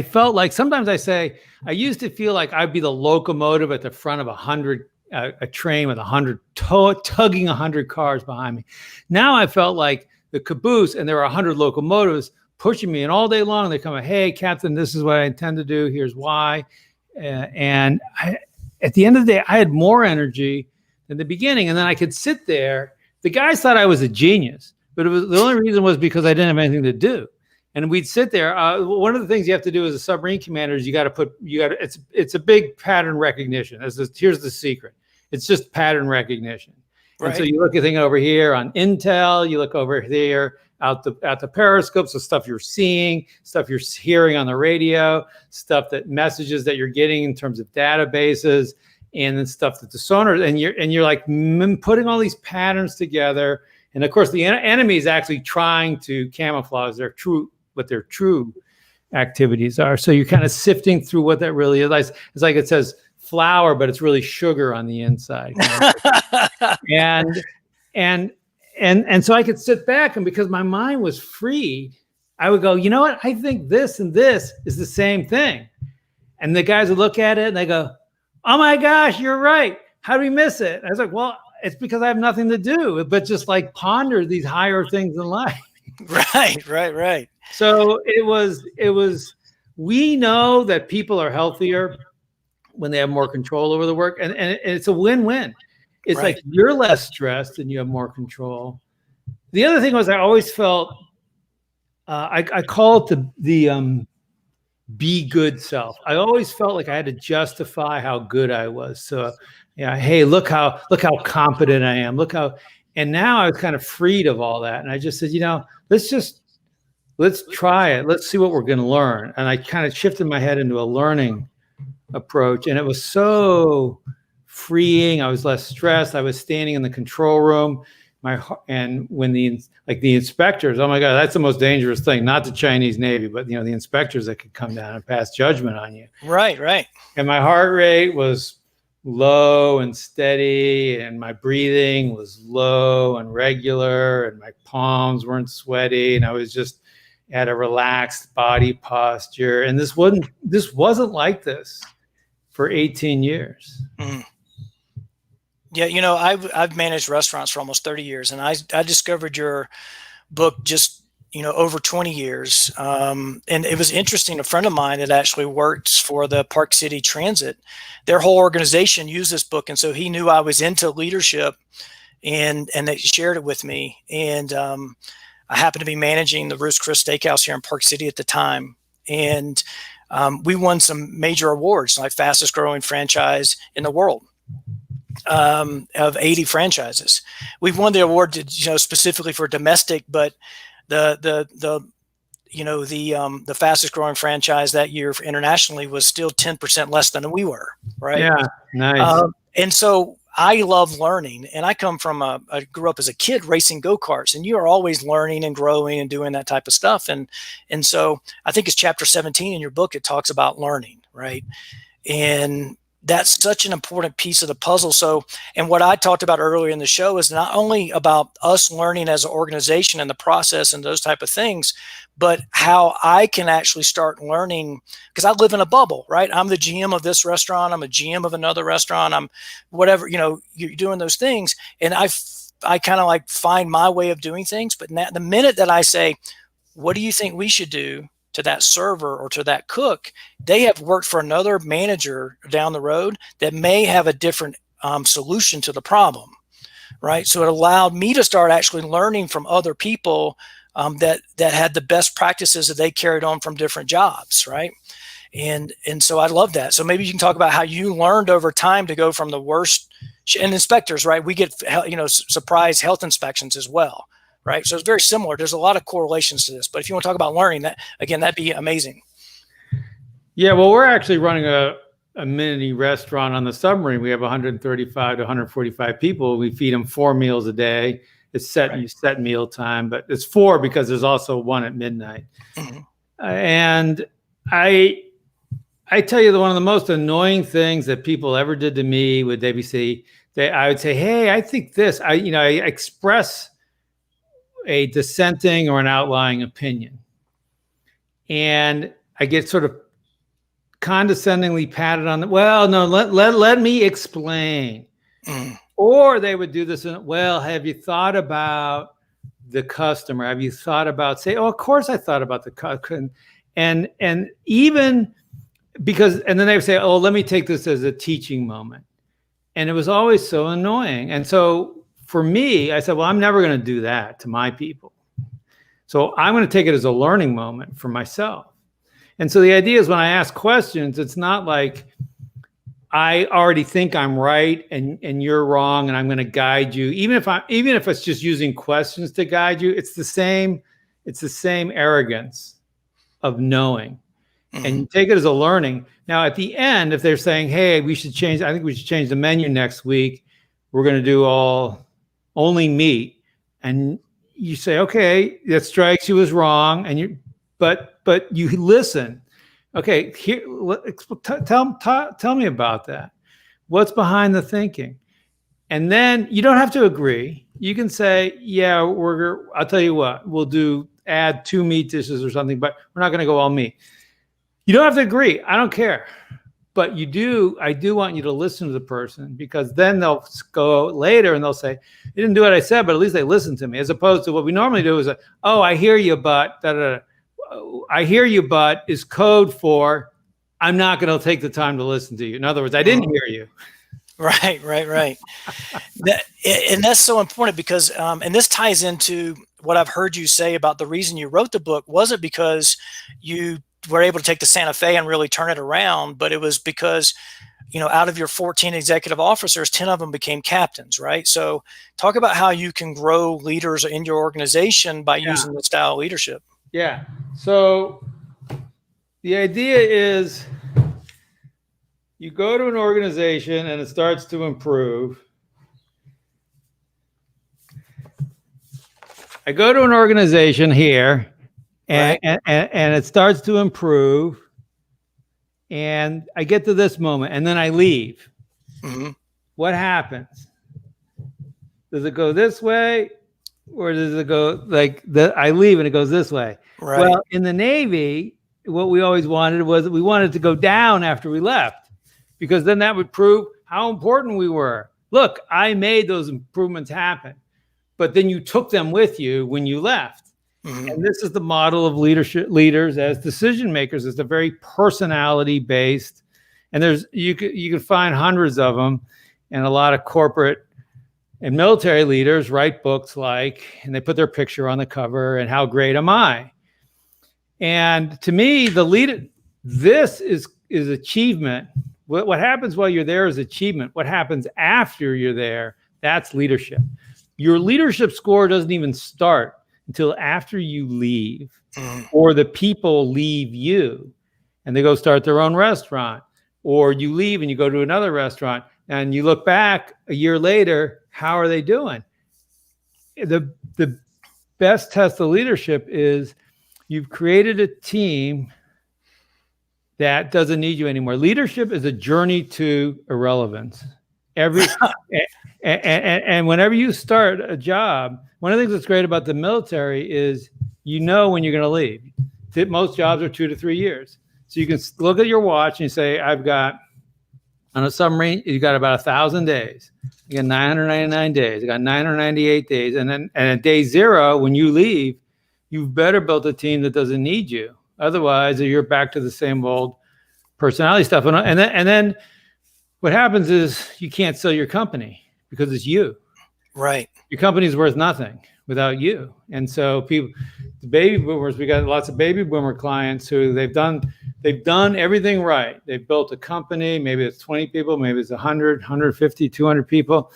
felt like sometimes I used to feel like I'd be the locomotive at the front of a train with 100 tugging 100 cars behind me. Now I felt like the caboose, and there are 100 locomotives pushing me, and all day long they come, hey, Captain, this is what I intend to do. Here's why. And at the end of the day, I had more energy than the beginning, and then I could sit there. The guys thought I was a genius, but the only reason was because I didn't have anything to do. And we'd sit there. One of the things you have to do as a submarine commander is it's a big pattern recognition. Here's the secret. It's just pattern recognition. Right. And so you look at thing over here on Intel, you look over here out the periscope, so stuff you're seeing, stuff you're hearing on the radio, messages that you're getting in terms of databases, and then stuff that the sonar, and you're like putting all these patterns together. And of course, the enemy is actually trying to camouflage what their true activities are. So you're kind of sifting through what that really is. It's like it says flour, but it's really sugar on the inside. And so I could sit back, and because my mind was free, I would go, you know what? I think this and this is the same thing. And the guys would look at it and they go, oh my gosh, you're right. How do we miss it? I was like, well, it's because I have nothing to do but just like ponder these higher things in life. Right. So it was, we know that people are healthier when they have more control over the work, and it's a win-win. It's Right. like you're less stressed and you have more control. The other thing was I always felt I call it the be good self. I always felt like I had to justify how good I was. So yeah, hey, look how competent I am. And now I was kind of freed of all that. And I just said, let's try it. Let's see what we're going to learn. And I kind of shifted my head into a learning approach. And it was so freeing. I was less stressed. I was standing in the control room. And when the inspectors, oh my God, that's the most dangerous thing, not the Chinese Navy, but the inspectors that could come down and pass judgment on you. Right. And my heart rate was low and steady, and my breathing was low and regular, and my palms weren't sweaty, and I was just at a relaxed body posture. And this wasn't like this for 18 years. Mm. Yeah, I've managed restaurants for almost 30 years, and I discovered your book just over 20 years. And it was interesting. A friend of mine that actually works for the Park City Transit, their whole organization used this book, and so he knew I was into leadership, and they shared it with me. And I happened to be managing the Ruth's Chris Steakhouse here in Park City at the time, and we won some major awards, like fastest growing franchise in the world. Of 80 franchises. We've won the award specifically for domestic, but the fastest growing franchise that year internationally was still 10% less than we were. Right. Yeah. Nice. And so I love learning, and I come from I grew up as a kid racing go-karts, and you are always learning and growing and doing that type of stuff. And so I think it's chapter 17 in your book. It talks about learning. Right. And that's such an important piece of the puzzle. So, and what I talked about earlier in the show is not only about us learning as an organization and the process and those type of things, but how I can actually start learning, because I live in a bubble, right? I'm the GM of this restaurant. I'm a GM of another restaurant. I'm whatever, you're doing those things. And I kind of like find my way of doing things. But now, the minute that I say, what do you think we should do to that server or to that cook, they have worked for another manager down the road that may have a different solution to the problem, right? So it allowed me to start actually learning from other people that had the best practices that they carried on from different jobs, right? And so I love that. So maybe you can talk about how you learned over time to go from the worst, and inspectors, right? We get surprise health inspections as well. Right. So it's very similar. There's a lot of correlations to this, but if you want to talk about learning, that'd be amazing. Yeah. Well, we're actually running a mini restaurant on the submarine. We have 135 to 145 people. We feed them 4 meals a day. It's set meal time, but it's 4 because there's also one at midnight. Mm-hmm. And I tell you, one of the most annoying things that people ever did to me with WC, I would say, hey, I think this, I express a dissenting or an outlying opinion, and I get sort of condescendingly patted on the, well, no, let me explain. Or they would do this, well, have you thought about the customer? Have you thought about, say, oh, of course I thought about the customer. And even because, and then they would say, oh, let me take this as a teaching moment. And it was always so annoying. And so for me, I said, well, I'm never going to do that to my people. So I'm going to take it as a learning moment for myself. And so the idea is when I ask questions, it's not like I already think I'm right and you're wrong and I'm going to guide you. Even if it's just using questions to guide you, it's the same arrogance of knowing. Mm-hmm. And you take it as a learning. Now at the end, if they're saying, hey, I think we should change the menu next week. We're going to do only meat, and you say, okay, that strikes you as wrong, and but you listen. Okay, here, tell me about that. What's behind the thinking? And then you don't have to agree. You can say, yeah, I'll tell you what, we'll add 2 meat dishes or something, but we're not going to go all meat. You don't have to agree. I don't care. But I do want you to listen to the person, because then they'll go later and they'll say, they didn't do what I said, but at least they listened to me, as opposed to what we normally do is, oh, I hear you, but I hear you, but is code for, I'm not going to take the time to listen to you. In other words, I didn't hear you. Right, right, right. And that's so important because, and this ties into what I've heard you say about the reason you wrote the book wasn't because you were able to take the Santa Fe and really turn it around, but it was because, out of your 14 executive officers, 10 of them became captains, right? So talk about how you can grow leaders in your organization by Yeah. using the style of leadership. Yeah. So the idea is you go to an organization and it starts to improve. I go to an organization here and, Right. and it starts to improve. And I get to this moment and then I leave. Hmm. What happens? Does it go this way? Or does it go like I leave and it goes this way? Right. Well, in the Navy, what we always wanted was we wanted to go down after we left, because then that would prove how important we were. Look, I made those improvements happen, but then you took them with you when you left. Hmm. And this is the model of leaders as decision makers. It's a very personality based, and you can find hundreds of them, and a lot of corporate and military leaders write books and they put their picture on the cover and how great am I? And to me, this is achievement. What happens while you're there is achievement. What happens after you're there, that's leadership. Your leadership score doesn't even start until after you leave, or the people leave you and they go start their own restaurant, or you leave and you go to another restaurant and you look back a year later, how are they doing? The best test of leadership is you've created a team that doesn't need you anymore. Leadership is a journey to irrelevance. And whenever you start a job, one of the things that's great about the military is when you're going to leave. Most jobs are 2 to 3 years. So you can look at your watch and you say, I've got, on a submarine, you got about 1,000 days. You got 999 days. You got 998 days. And at day 0, when you leave, you've better build a team that doesn't need you. Otherwise, you're back to the same old personality stuff. And then what happens is you can't sell your company because it's you. Right. Your company's worth nothing without you. And so the baby boomers, we got lots of baby boomer clients who they've done everything right. They've built a company, maybe it's 20 people, maybe it's 100, 150, 200 people,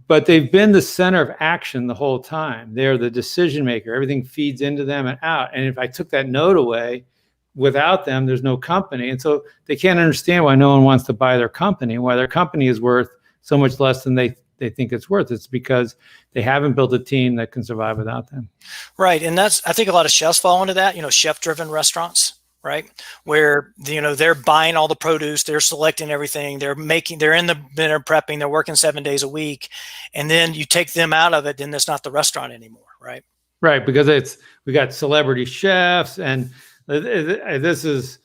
but they've been the center of action the whole time. They're the decision maker. Everything feeds into them and out. And if I took that node away, without them, there's no company. And so they can't understand why no one wants to buy their company, why their company is worth so much less than they think it's worth. It's because they haven't built a team that can survive without them. Right. And I think a lot of chefs fall into that, chef-driven restaurants, right? Where, they're buying all the produce, they're selecting everything, they're in the dinner prepping, they're working 7 days a week. And then you take them out of it, then it's not the restaurant anymore, right? Right. Because we got celebrity chefs, and this is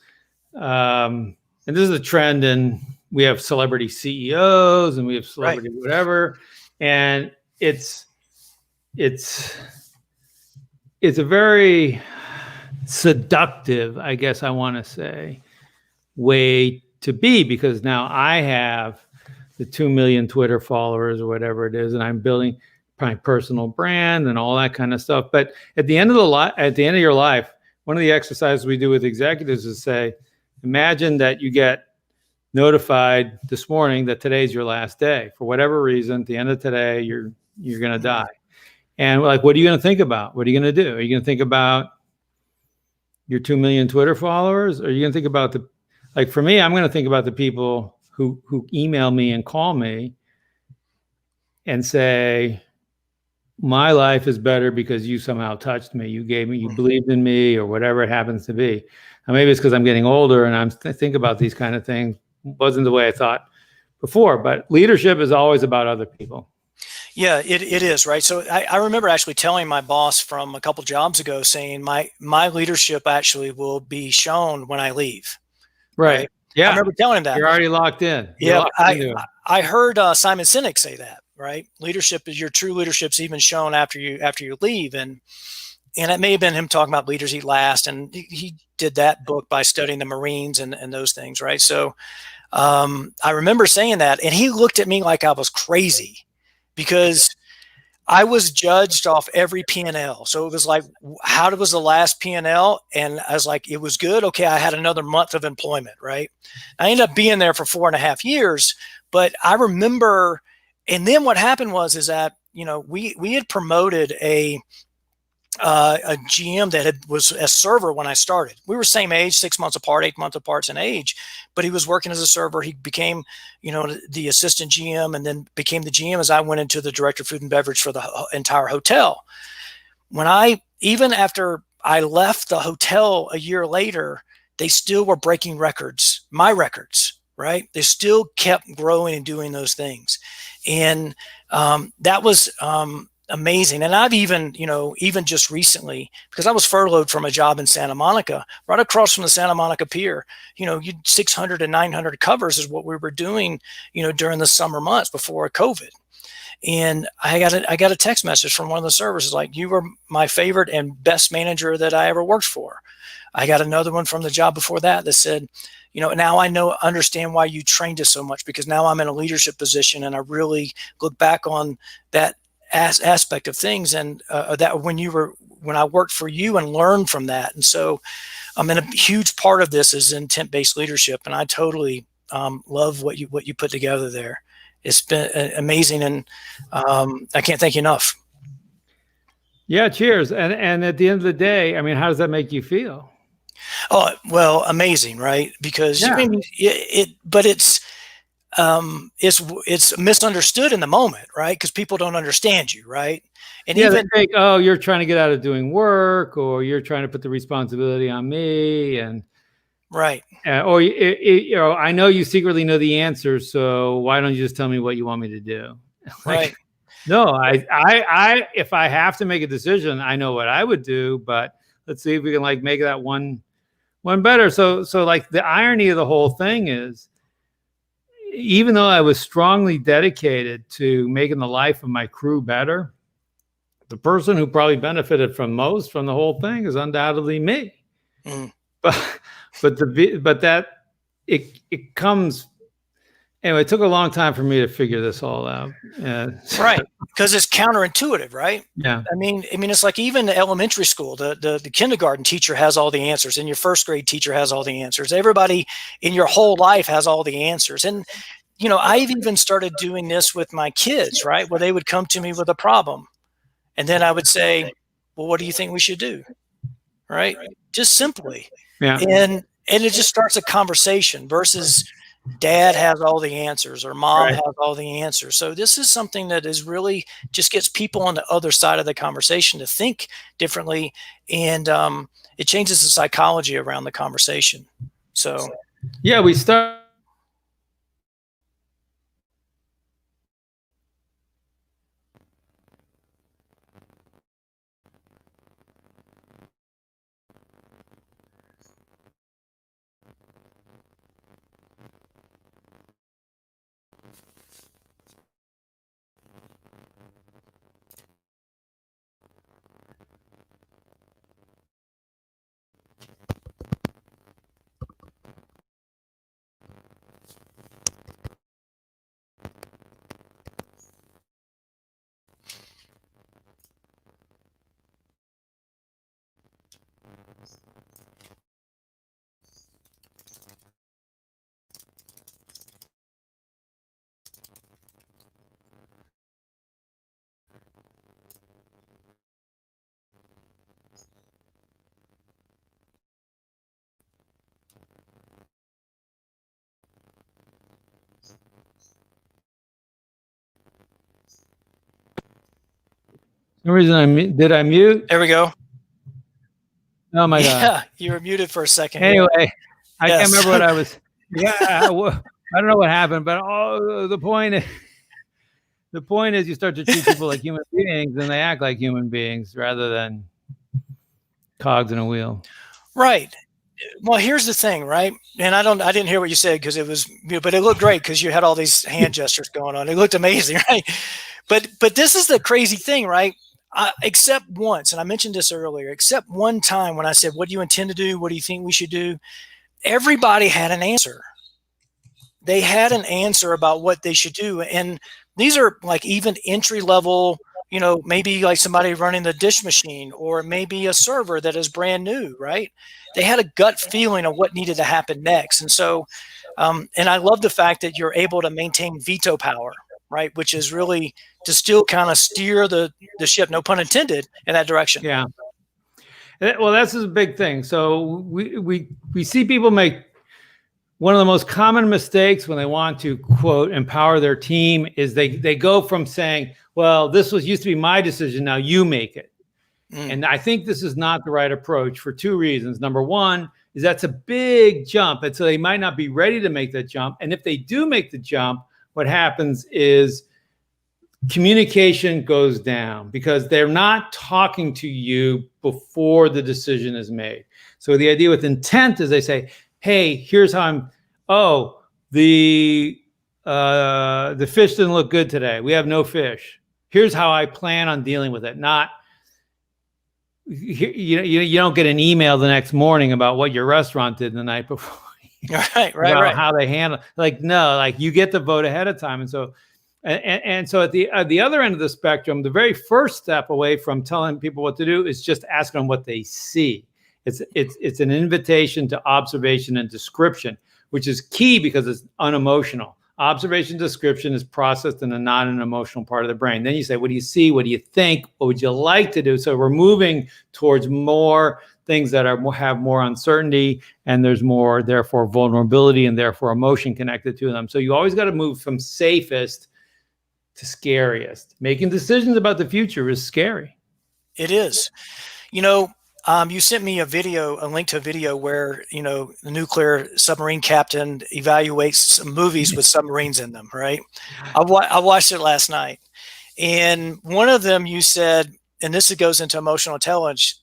a trend, and we have celebrity CEOs and we have celebrity whatever. And it's a very seductive, I guess I want to say, way to be, because now I have the 2 million Twitter followers or whatever it is, and I'm building my personal brand and all that kind of stuff. But at the end of your life, one of the exercises we do with executives is say, imagine that you get notified this morning that today's your last day. For whatever reason, at the end of today, you're going to die. And we're like, what are you going to think about? What are you going to do? Are you going to think about your 2 million Twitter followers? Or are you going to think about for me, I'm going to think about the people who email me and call me and say, my life is better because you somehow touched me. You believed in me, or whatever it happens to be. And maybe it's because I'm getting older and I think about these kind of things. Wasn't the way I thought before, but leadership is always about other people. Yeah, it is, right? So I remember actually telling my boss from a couple jobs ago, saying my leadership actually will be shown when I leave. Right. Yeah. I remember telling him that. You're already locked in. I heard Simon Sinek say that, right? Your true leadership's even shown after you leave. And it may have been him talking about leaders eat last. And he did that book by studying the Marines and those things, right? So I remember saying that, and he looked at me like I was crazy because I was judged off every P&L. So it was like, how was the last P&L? And I was like, it was good. Okay, I had another month of employment, right? I ended up being there for 4.5 years, but I remember, and then what happened is that, we had promoted a GM that was a server when I started. We were same age, 6 months apart, 8 months apart in age, but he was working as a server. He became, the assistant GM and then became the GM as I went into the director of food and beverage for the entire hotel. Even after I left the hotel a year later, they still were breaking records, my records, right? They still kept growing and doing those things. And that was, amazing. And I've even just recently, because I was furloughed from a job in Santa Monica, right across from the Santa Monica Pier, 600 and 900 covers is what we were doing, during the summer months before COVID. And I got a text message from one of the servers like, you were my favorite and best manager that I ever worked for. I got another one from the job before that said, now I understand why you trained us so much, because now I'm in a leadership position and I really look back on that aspect of things, and that when I worked for you and learned from that. And so a huge part of this is intent-based leadership, and I totally love what you put together there. It's been amazing, and I can't thank you enough. Yeah, cheers. And at the end of the day, I mean, how does that make you feel? Oh, well, amazing, right? Because but it's misunderstood in the moment, right? Because people don't understand you, right? And they think, oh, you're trying to get out of doing work, or you're trying to put the responsibility on me, and right. Or I know you secretly know the answer, so why don't you just tell me what you want me to do? Right. No, I if I have to make a decision, I know what I would do, but let's see if we can make that one better. So the irony of the whole thing is, even though I was strongly dedicated to making the life of my crew better, the person who probably benefited from most from the whole thing is undoubtedly me. Mm. But that it comes. Anyway, it took a long time for me to figure this all out. Right, because it's counterintuitive, right? Yeah. I mean, it's like even the elementary school, the kindergarten teacher has all the answers, and your first grade teacher has all the answers. Everybody in your whole life has all the answers. And I've even started doing this with my kids, right? Where they would come to me with a problem, and then I would say, "Well, what do you think we should do?" Right? Just simply. Yeah. And it just starts a conversation versus dad has all the answers or mom has all the answers. So this is something that is really just gets people on the other side of the conversation to think differently. And it changes the psychology around the conversation. So, yeah, we start. No reason did I mute? There we go. Oh my God. Yeah, you were muted for a second. Anyway, I can't remember what I was. Yeah, I don't know what happened, but the point is you start to treat people like human beings, and they act like human beings rather than cogs in a wheel. Right. Well, here's the thing, right? And I didn't hear what you said because it was, but it looked great because you had all these hand gestures going on. It looked amazing, right? But this is the crazy thing, right? Except once, and I mentioned this earlier, except one time when I said, what do you intend to do? What do you think we should do? Everybody had an answer. they had an answer about what they should do. And these are like even entry level, maybe like somebody running the dish machine, or maybe a server that is brand new, right? They had a gut feeling of what needed to happen next. And so, and I love the fact that you're able to maintain veto power, right? Which is really to still kind of steer the ship, no pun intended, in that direction. Yeah. Well, that's a big thing. So we see people make one of the most common mistakes when they want to, quote, empower their team is they go from saying, well, this used to be my decision, now you make it. And I think this is not the right approach for two reasons. Number one is that's a big jump. And so they might not be ready to make that jump. And if they do make the jump, what happens is communication goes down because they're not talking to you before the decision is made. So the idea with intent is they say, hey, here's how the fish didn't look good today. We have no fish. Here's how I plan on dealing with it. Not, you don't get an email the next morning about what your restaurant did the night before. Right. How they handle, you get the vote ahead of time. And so, and so at the other end of the spectrum, the very first step away from telling people what to do is just asking them what they see. It's an invitation to observation and description, which is key because it's unemotional. Observation description is processed in a non-emotional part of the brain. Then you say, what do you see? What do you think? What would you like to do? So we're moving towards more things that have more uncertainty, and there's more, therefore, vulnerability and therefore emotion connected to them. So you always got to move from safest to scariest. Making decisions about the future is scary. It is. You sent me a link to a video where, the nuclear submarine captain evaluates some movies with submarines in them, right? I watched it last night. And one of them you said, and this goes into emotional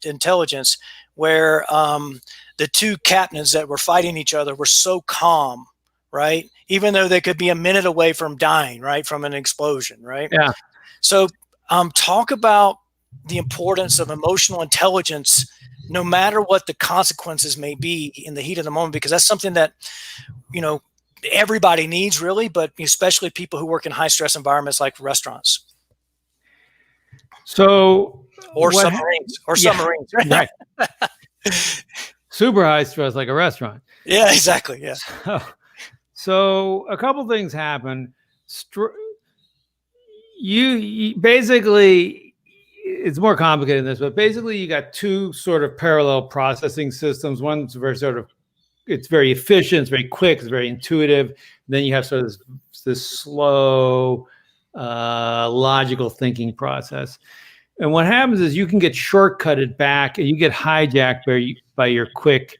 intelligence, where the two captains that were fighting each other were so calm, right? Even though they could be a minute away from dying, right? From an explosion, right? Yeah. So talk about the importance of emotional intelligence, no matter what the consequences may be in the heat of the moment, because that's something that, everybody needs really, but especially people who work in high stress environments like restaurants. So, submarines, right? Super high stress, like a restaurant. Yeah, exactly. Yeah. So a couple things happen. You basically, it's more complicated than this, but basically you got two sort of parallel processing systems. One's it's very efficient, it's very quick, it's very intuitive. Then you have sort of this slow, logical thinking process. And what happens is you can get shortcutted back and you get hijacked by your quick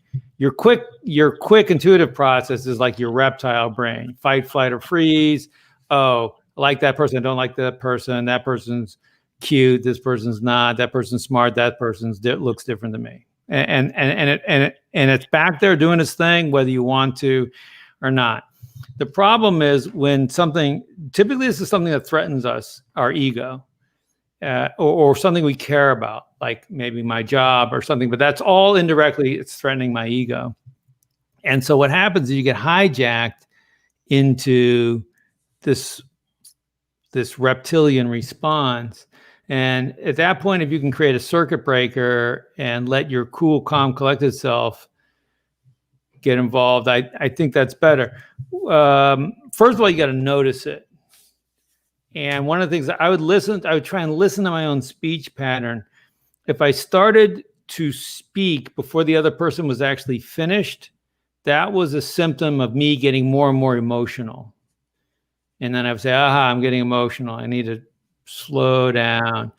intuitive process is like your reptile brain, fight, flight, or freeze. Oh, I like that person, I don't like that person's cute, this person's not, that person's smart, that person's looks different than me. And it's back there doing its thing, whether you want to or not. The problem is when typically this is something that threatens us, our ego, or something we care about, like maybe my job or something, but that's all indirectly, it's threatening my ego. And so what happens is you get hijacked into this reptilian response. And at that point, if you can create a circuit breaker and let your cool, calm, collected self get involved, I think that's better. First of all, you got to notice it. And one of the things I would try and listen to my own speech pattern. If I started to speak before the other person was actually finished, that was a symptom of me getting more and more emotional. And then I would say, I'm getting emotional. I need to slow down.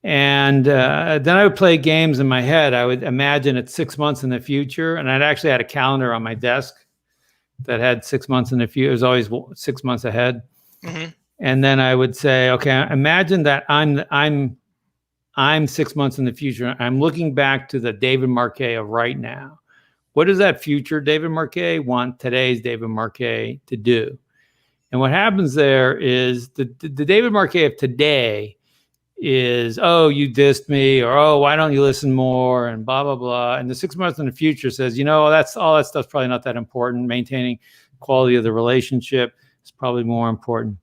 And then I would play games in my head. I would imagine it 6 months in the future. And I'd actually had a calendar on my desk that had 6 months in the future. It was always 6 months ahead. Mm-hmm. And then I would say, okay, imagine that I'm 6 months in the future. I'm looking back to the David Marquet of right now. What does that future David Marquet want today's David Marquet to do? And what happens there is the David Marquet of today is, oh, you dissed me, or, oh, why don't you listen more, and blah, blah, blah. And the 6 months in the future says, that's all that stuff's probably not that important. Maintaining quality of the relationship is probably more important.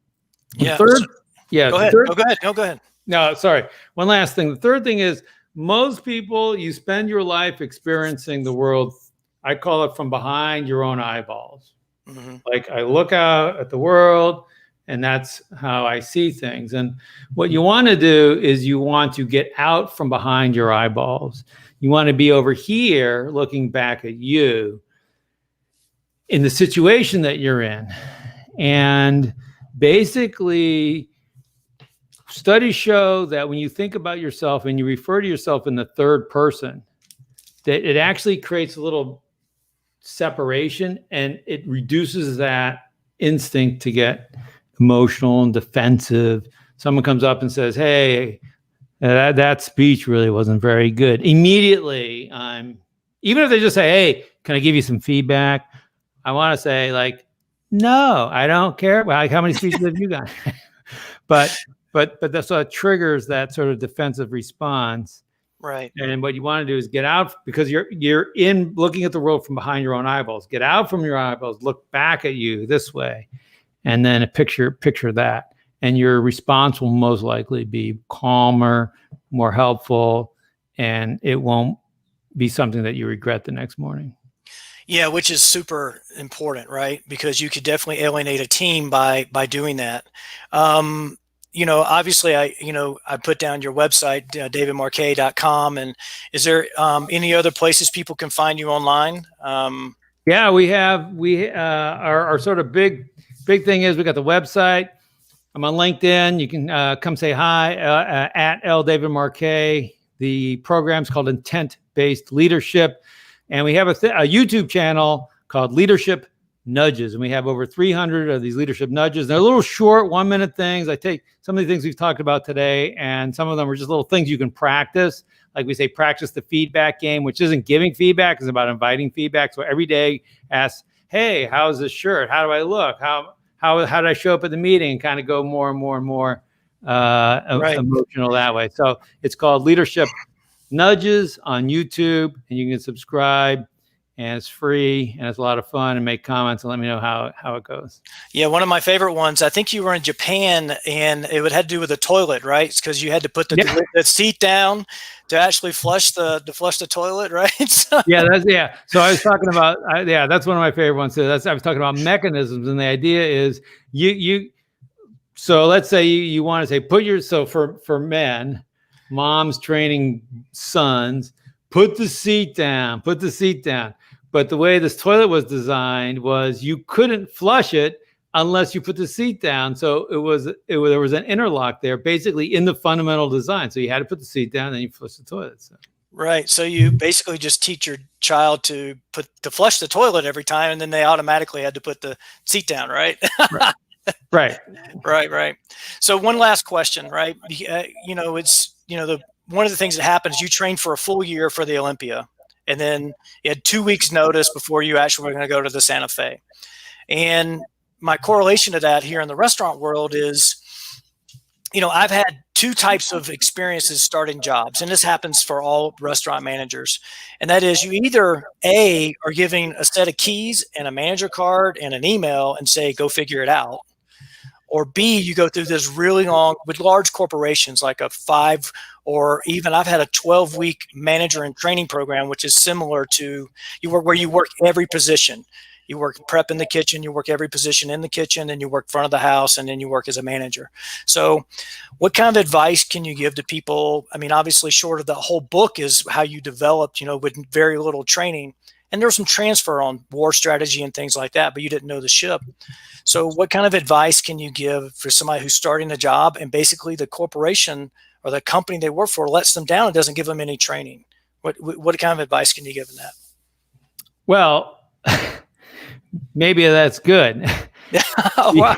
Yeah. Third, yeah. Go ahead. Go ahead. No, go ahead. No, sorry. One last thing. The third thing is most people, you spend your life experiencing the world. I call it from behind your own eyeballs. Mm-hmm. Like I look out at the world and that's how I see things. And what you want to do is you want to get out from behind your eyeballs. You want to be over here looking back at you in the situation that you're in. And basically, studies show that when you think about yourself and you refer to yourself in the third person, that it actually creates a little separation and it reduces that instinct to get emotional and defensive. Someone comes up and says, hey, that speech really wasn't very good. Immediately, even if they just say, hey, can I give you some feedback? I want to say like, no, I don't care. Well, like, how many speeches have you got? But that's what triggers that sort of defensive response. Right. And what you want to do is get out, because you're in looking at the world from behind your own eyeballs. Get out from your eyeballs, look back at you this way, and then picture that. And your response will most likely be calmer, more helpful, and it won't be something that you regret the next morning. Yeah, which is super important, right? Because you could definitely alienate a team by doing that. Obviously I put down your website, davidmarquet.com. And is there any other places people can find you online? Yeah, our sort of big thing is we got the website. I'm on LinkedIn. You can come say hi at L. David Marquet. The program's called Intent-Based Leadership. And we have a YouTube channel called Leadership Nudges. And we have over 300 of these leadership nudges. They're little short 1-minute things. I take some of the things we've talked about today, and some of them are just little things you can practice. Like we say, practice the feedback game, which isn't giving feedback, it's about inviting feedback. So every day ask, hey, how's this shirt? How do I look? How did I show up at the meeting? And kind of go more and more and more emotional that way. So it's called Leadership Nudges on YouTube, and you can subscribe, and it's free, and it's a lot of fun, and make comments and let me know how it goes. Yeah, one of my favorite ones, I think you were in Japan, and it had to do with the toilet, right? It's because you had to put the seat down to actually flush the toilet, right? So So I was talking about that's one of my favorite ones too. I was talking about mechanisms, and the idea is so let's say you want to say for men, moms training sons, put the seat down. But the way this toilet was designed was you couldn't flush it unless you put the seat down. So there was an interlock there, basically in the fundamental design. So you had to put the seat down, and then you flush the toilet. So. Right. So you basically just teach your child to flush the toilet every time, and then they automatically had to put the seat down, right? Right. So one last question, right? One of the things that happens, you train for a full year for the Olympia, and then you had 2 weeks notice before you actually were going to go to the Santa Fe. And my correlation to that here in the restaurant world is, I've had two types of experiences starting jobs, and this happens for all restaurant managers. And that is, you either A, are giving a set of keys and a manager card and an email and say, go figure it out. Or B, you go through this really long, with large corporations, like a 5, or even I've had a 12-week manager and training program, which is similar to where you work every position. You work prep in the kitchen, you work every position in the kitchen, and you work front of the house, and then you work as a manager. So what kind of advice can you give to people? I mean, obviously, short of the whole book is how you developed, with very little training. And there's some transfer on war strategy and things like that, but you didn't know the ship. So what kind of advice can you give for somebody who's starting a job and basically the corporation or the company they work for lets them down and doesn't give them any training? What kind of advice can you give in that? Well, maybe that's good. Wow.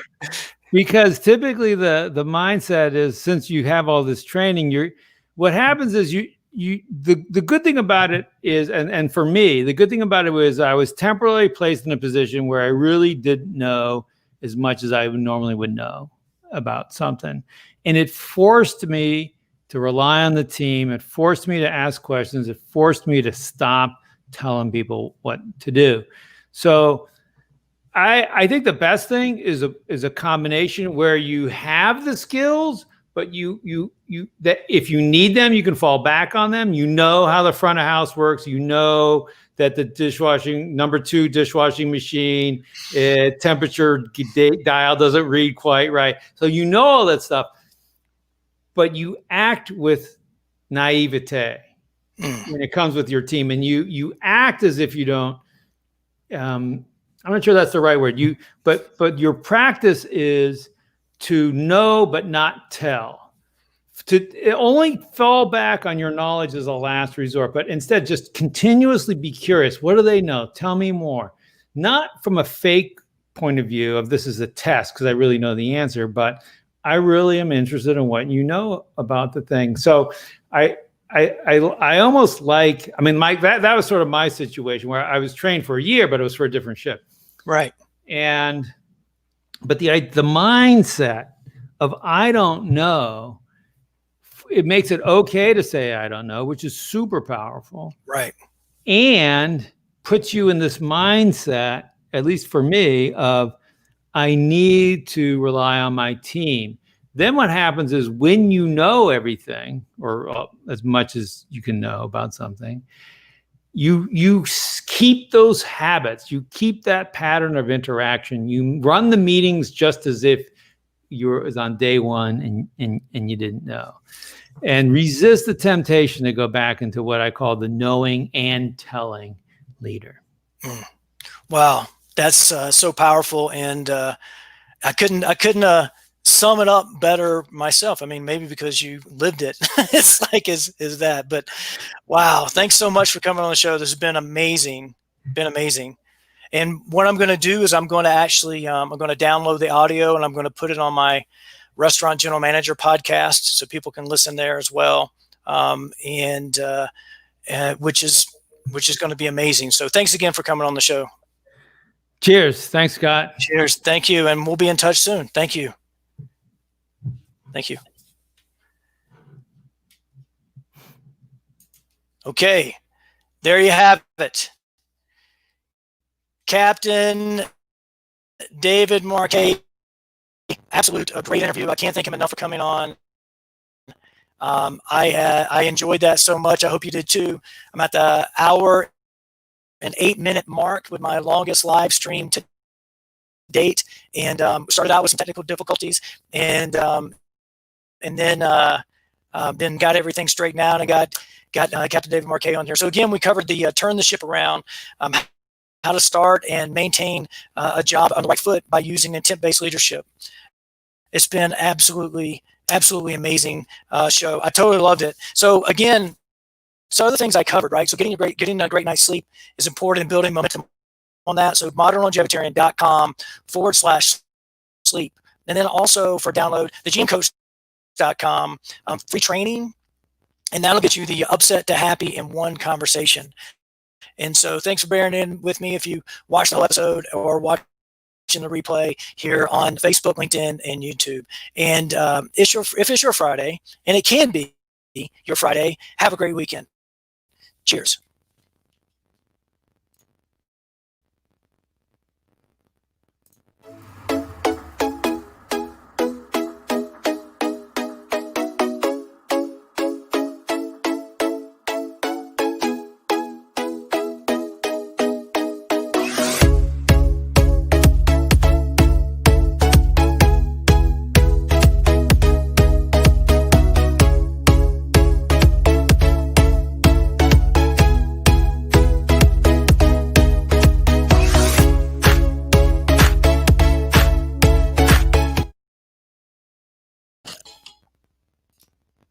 Because typically the mindset is, since you have all this training, what happens is the good thing about it is, and for me, the good thing about it was I was temporarily placed in a position where I really didn't know as much as I normally would know about something. And it forced me to rely on the team. It forced me to ask questions. It forced me to stop telling people what to do. So I think the best thing is a combination where you have the skills, but you that if you need them, you can fall back on them. You know how the front of house works. You know that the number 2 dishwashing machine temperature dial doesn't read quite right. So you know all that stuff, but you act with naivete when it comes with your team, and you act as if you don't. I'm not sure that's the right word. But your practice is to know but not tell. To only fall back on your knowledge as a last resort, but instead just continuously be curious. What do they know? Tell me more. Not from a fake point of view of this is a test because I really know the answer, but I really am interested in what you know about the thing. So I almost like, I mean, Mike, that was sort of my situation where I was trained for a year, but it was for a different ship. Right. But the mindset of I don't know, it makes it okay to say I don't know, which is super powerful. Right. And puts you in this mindset, at least for me, of I need to rely on my team. Then what happens is when you know everything, or as much as you can know about something, you keep those habits, you keep that pattern of interaction, you run the meetings just as if you were on day one and you didn't know, and resist the temptation to go back into what I call the knowing and telling leader. Wow, that's so powerful, and I couldn't sum it up better myself. I mean, maybe because you lived it. It's like is that, but wow, thanks so much for coming on the show. This has been amazing. And what I'm going to do is I'm going to actually I'm going to download the audio and I'm going to put it on my Restaurant General Manager podcast so people can listen there as well. Which is going to be amazing. So thanks again for coming on the show. Cheers. Thanks, Scott. Cheers. Thank you. And we'll be in touch soon. Thank you. Thank you. Okay, there you have it. Captain David Marquet, a great interview. I can't thank him enough for coming on. I enjoyed that so much. I hope you did too. I'm at the hour and 8-minute mark with my longest live stream to date, and started out with some technical difficulties, and then got everything straightened out and got Captain David Marquet on here. So again, we covered the turn the ship around, how to start and maintain a job on the right foot by using intent-based leadership. It's been absolutely amazing show. I totally loved it. So again, some of the things I covered, right? So getting a great night's sleep is important in building momentum on that. So modernlongevitarian.com/sleep. And then also for download, the GMcoach.com free training, and that'll get you the upset to happy in one conversation. And so thanks for bearing in with me if you watched the whole episode or watching the replay here on Facebook, LinkedIn, and YouTube. And if it's your Friday, and it can be your Friday, have a great weekend. Cheers.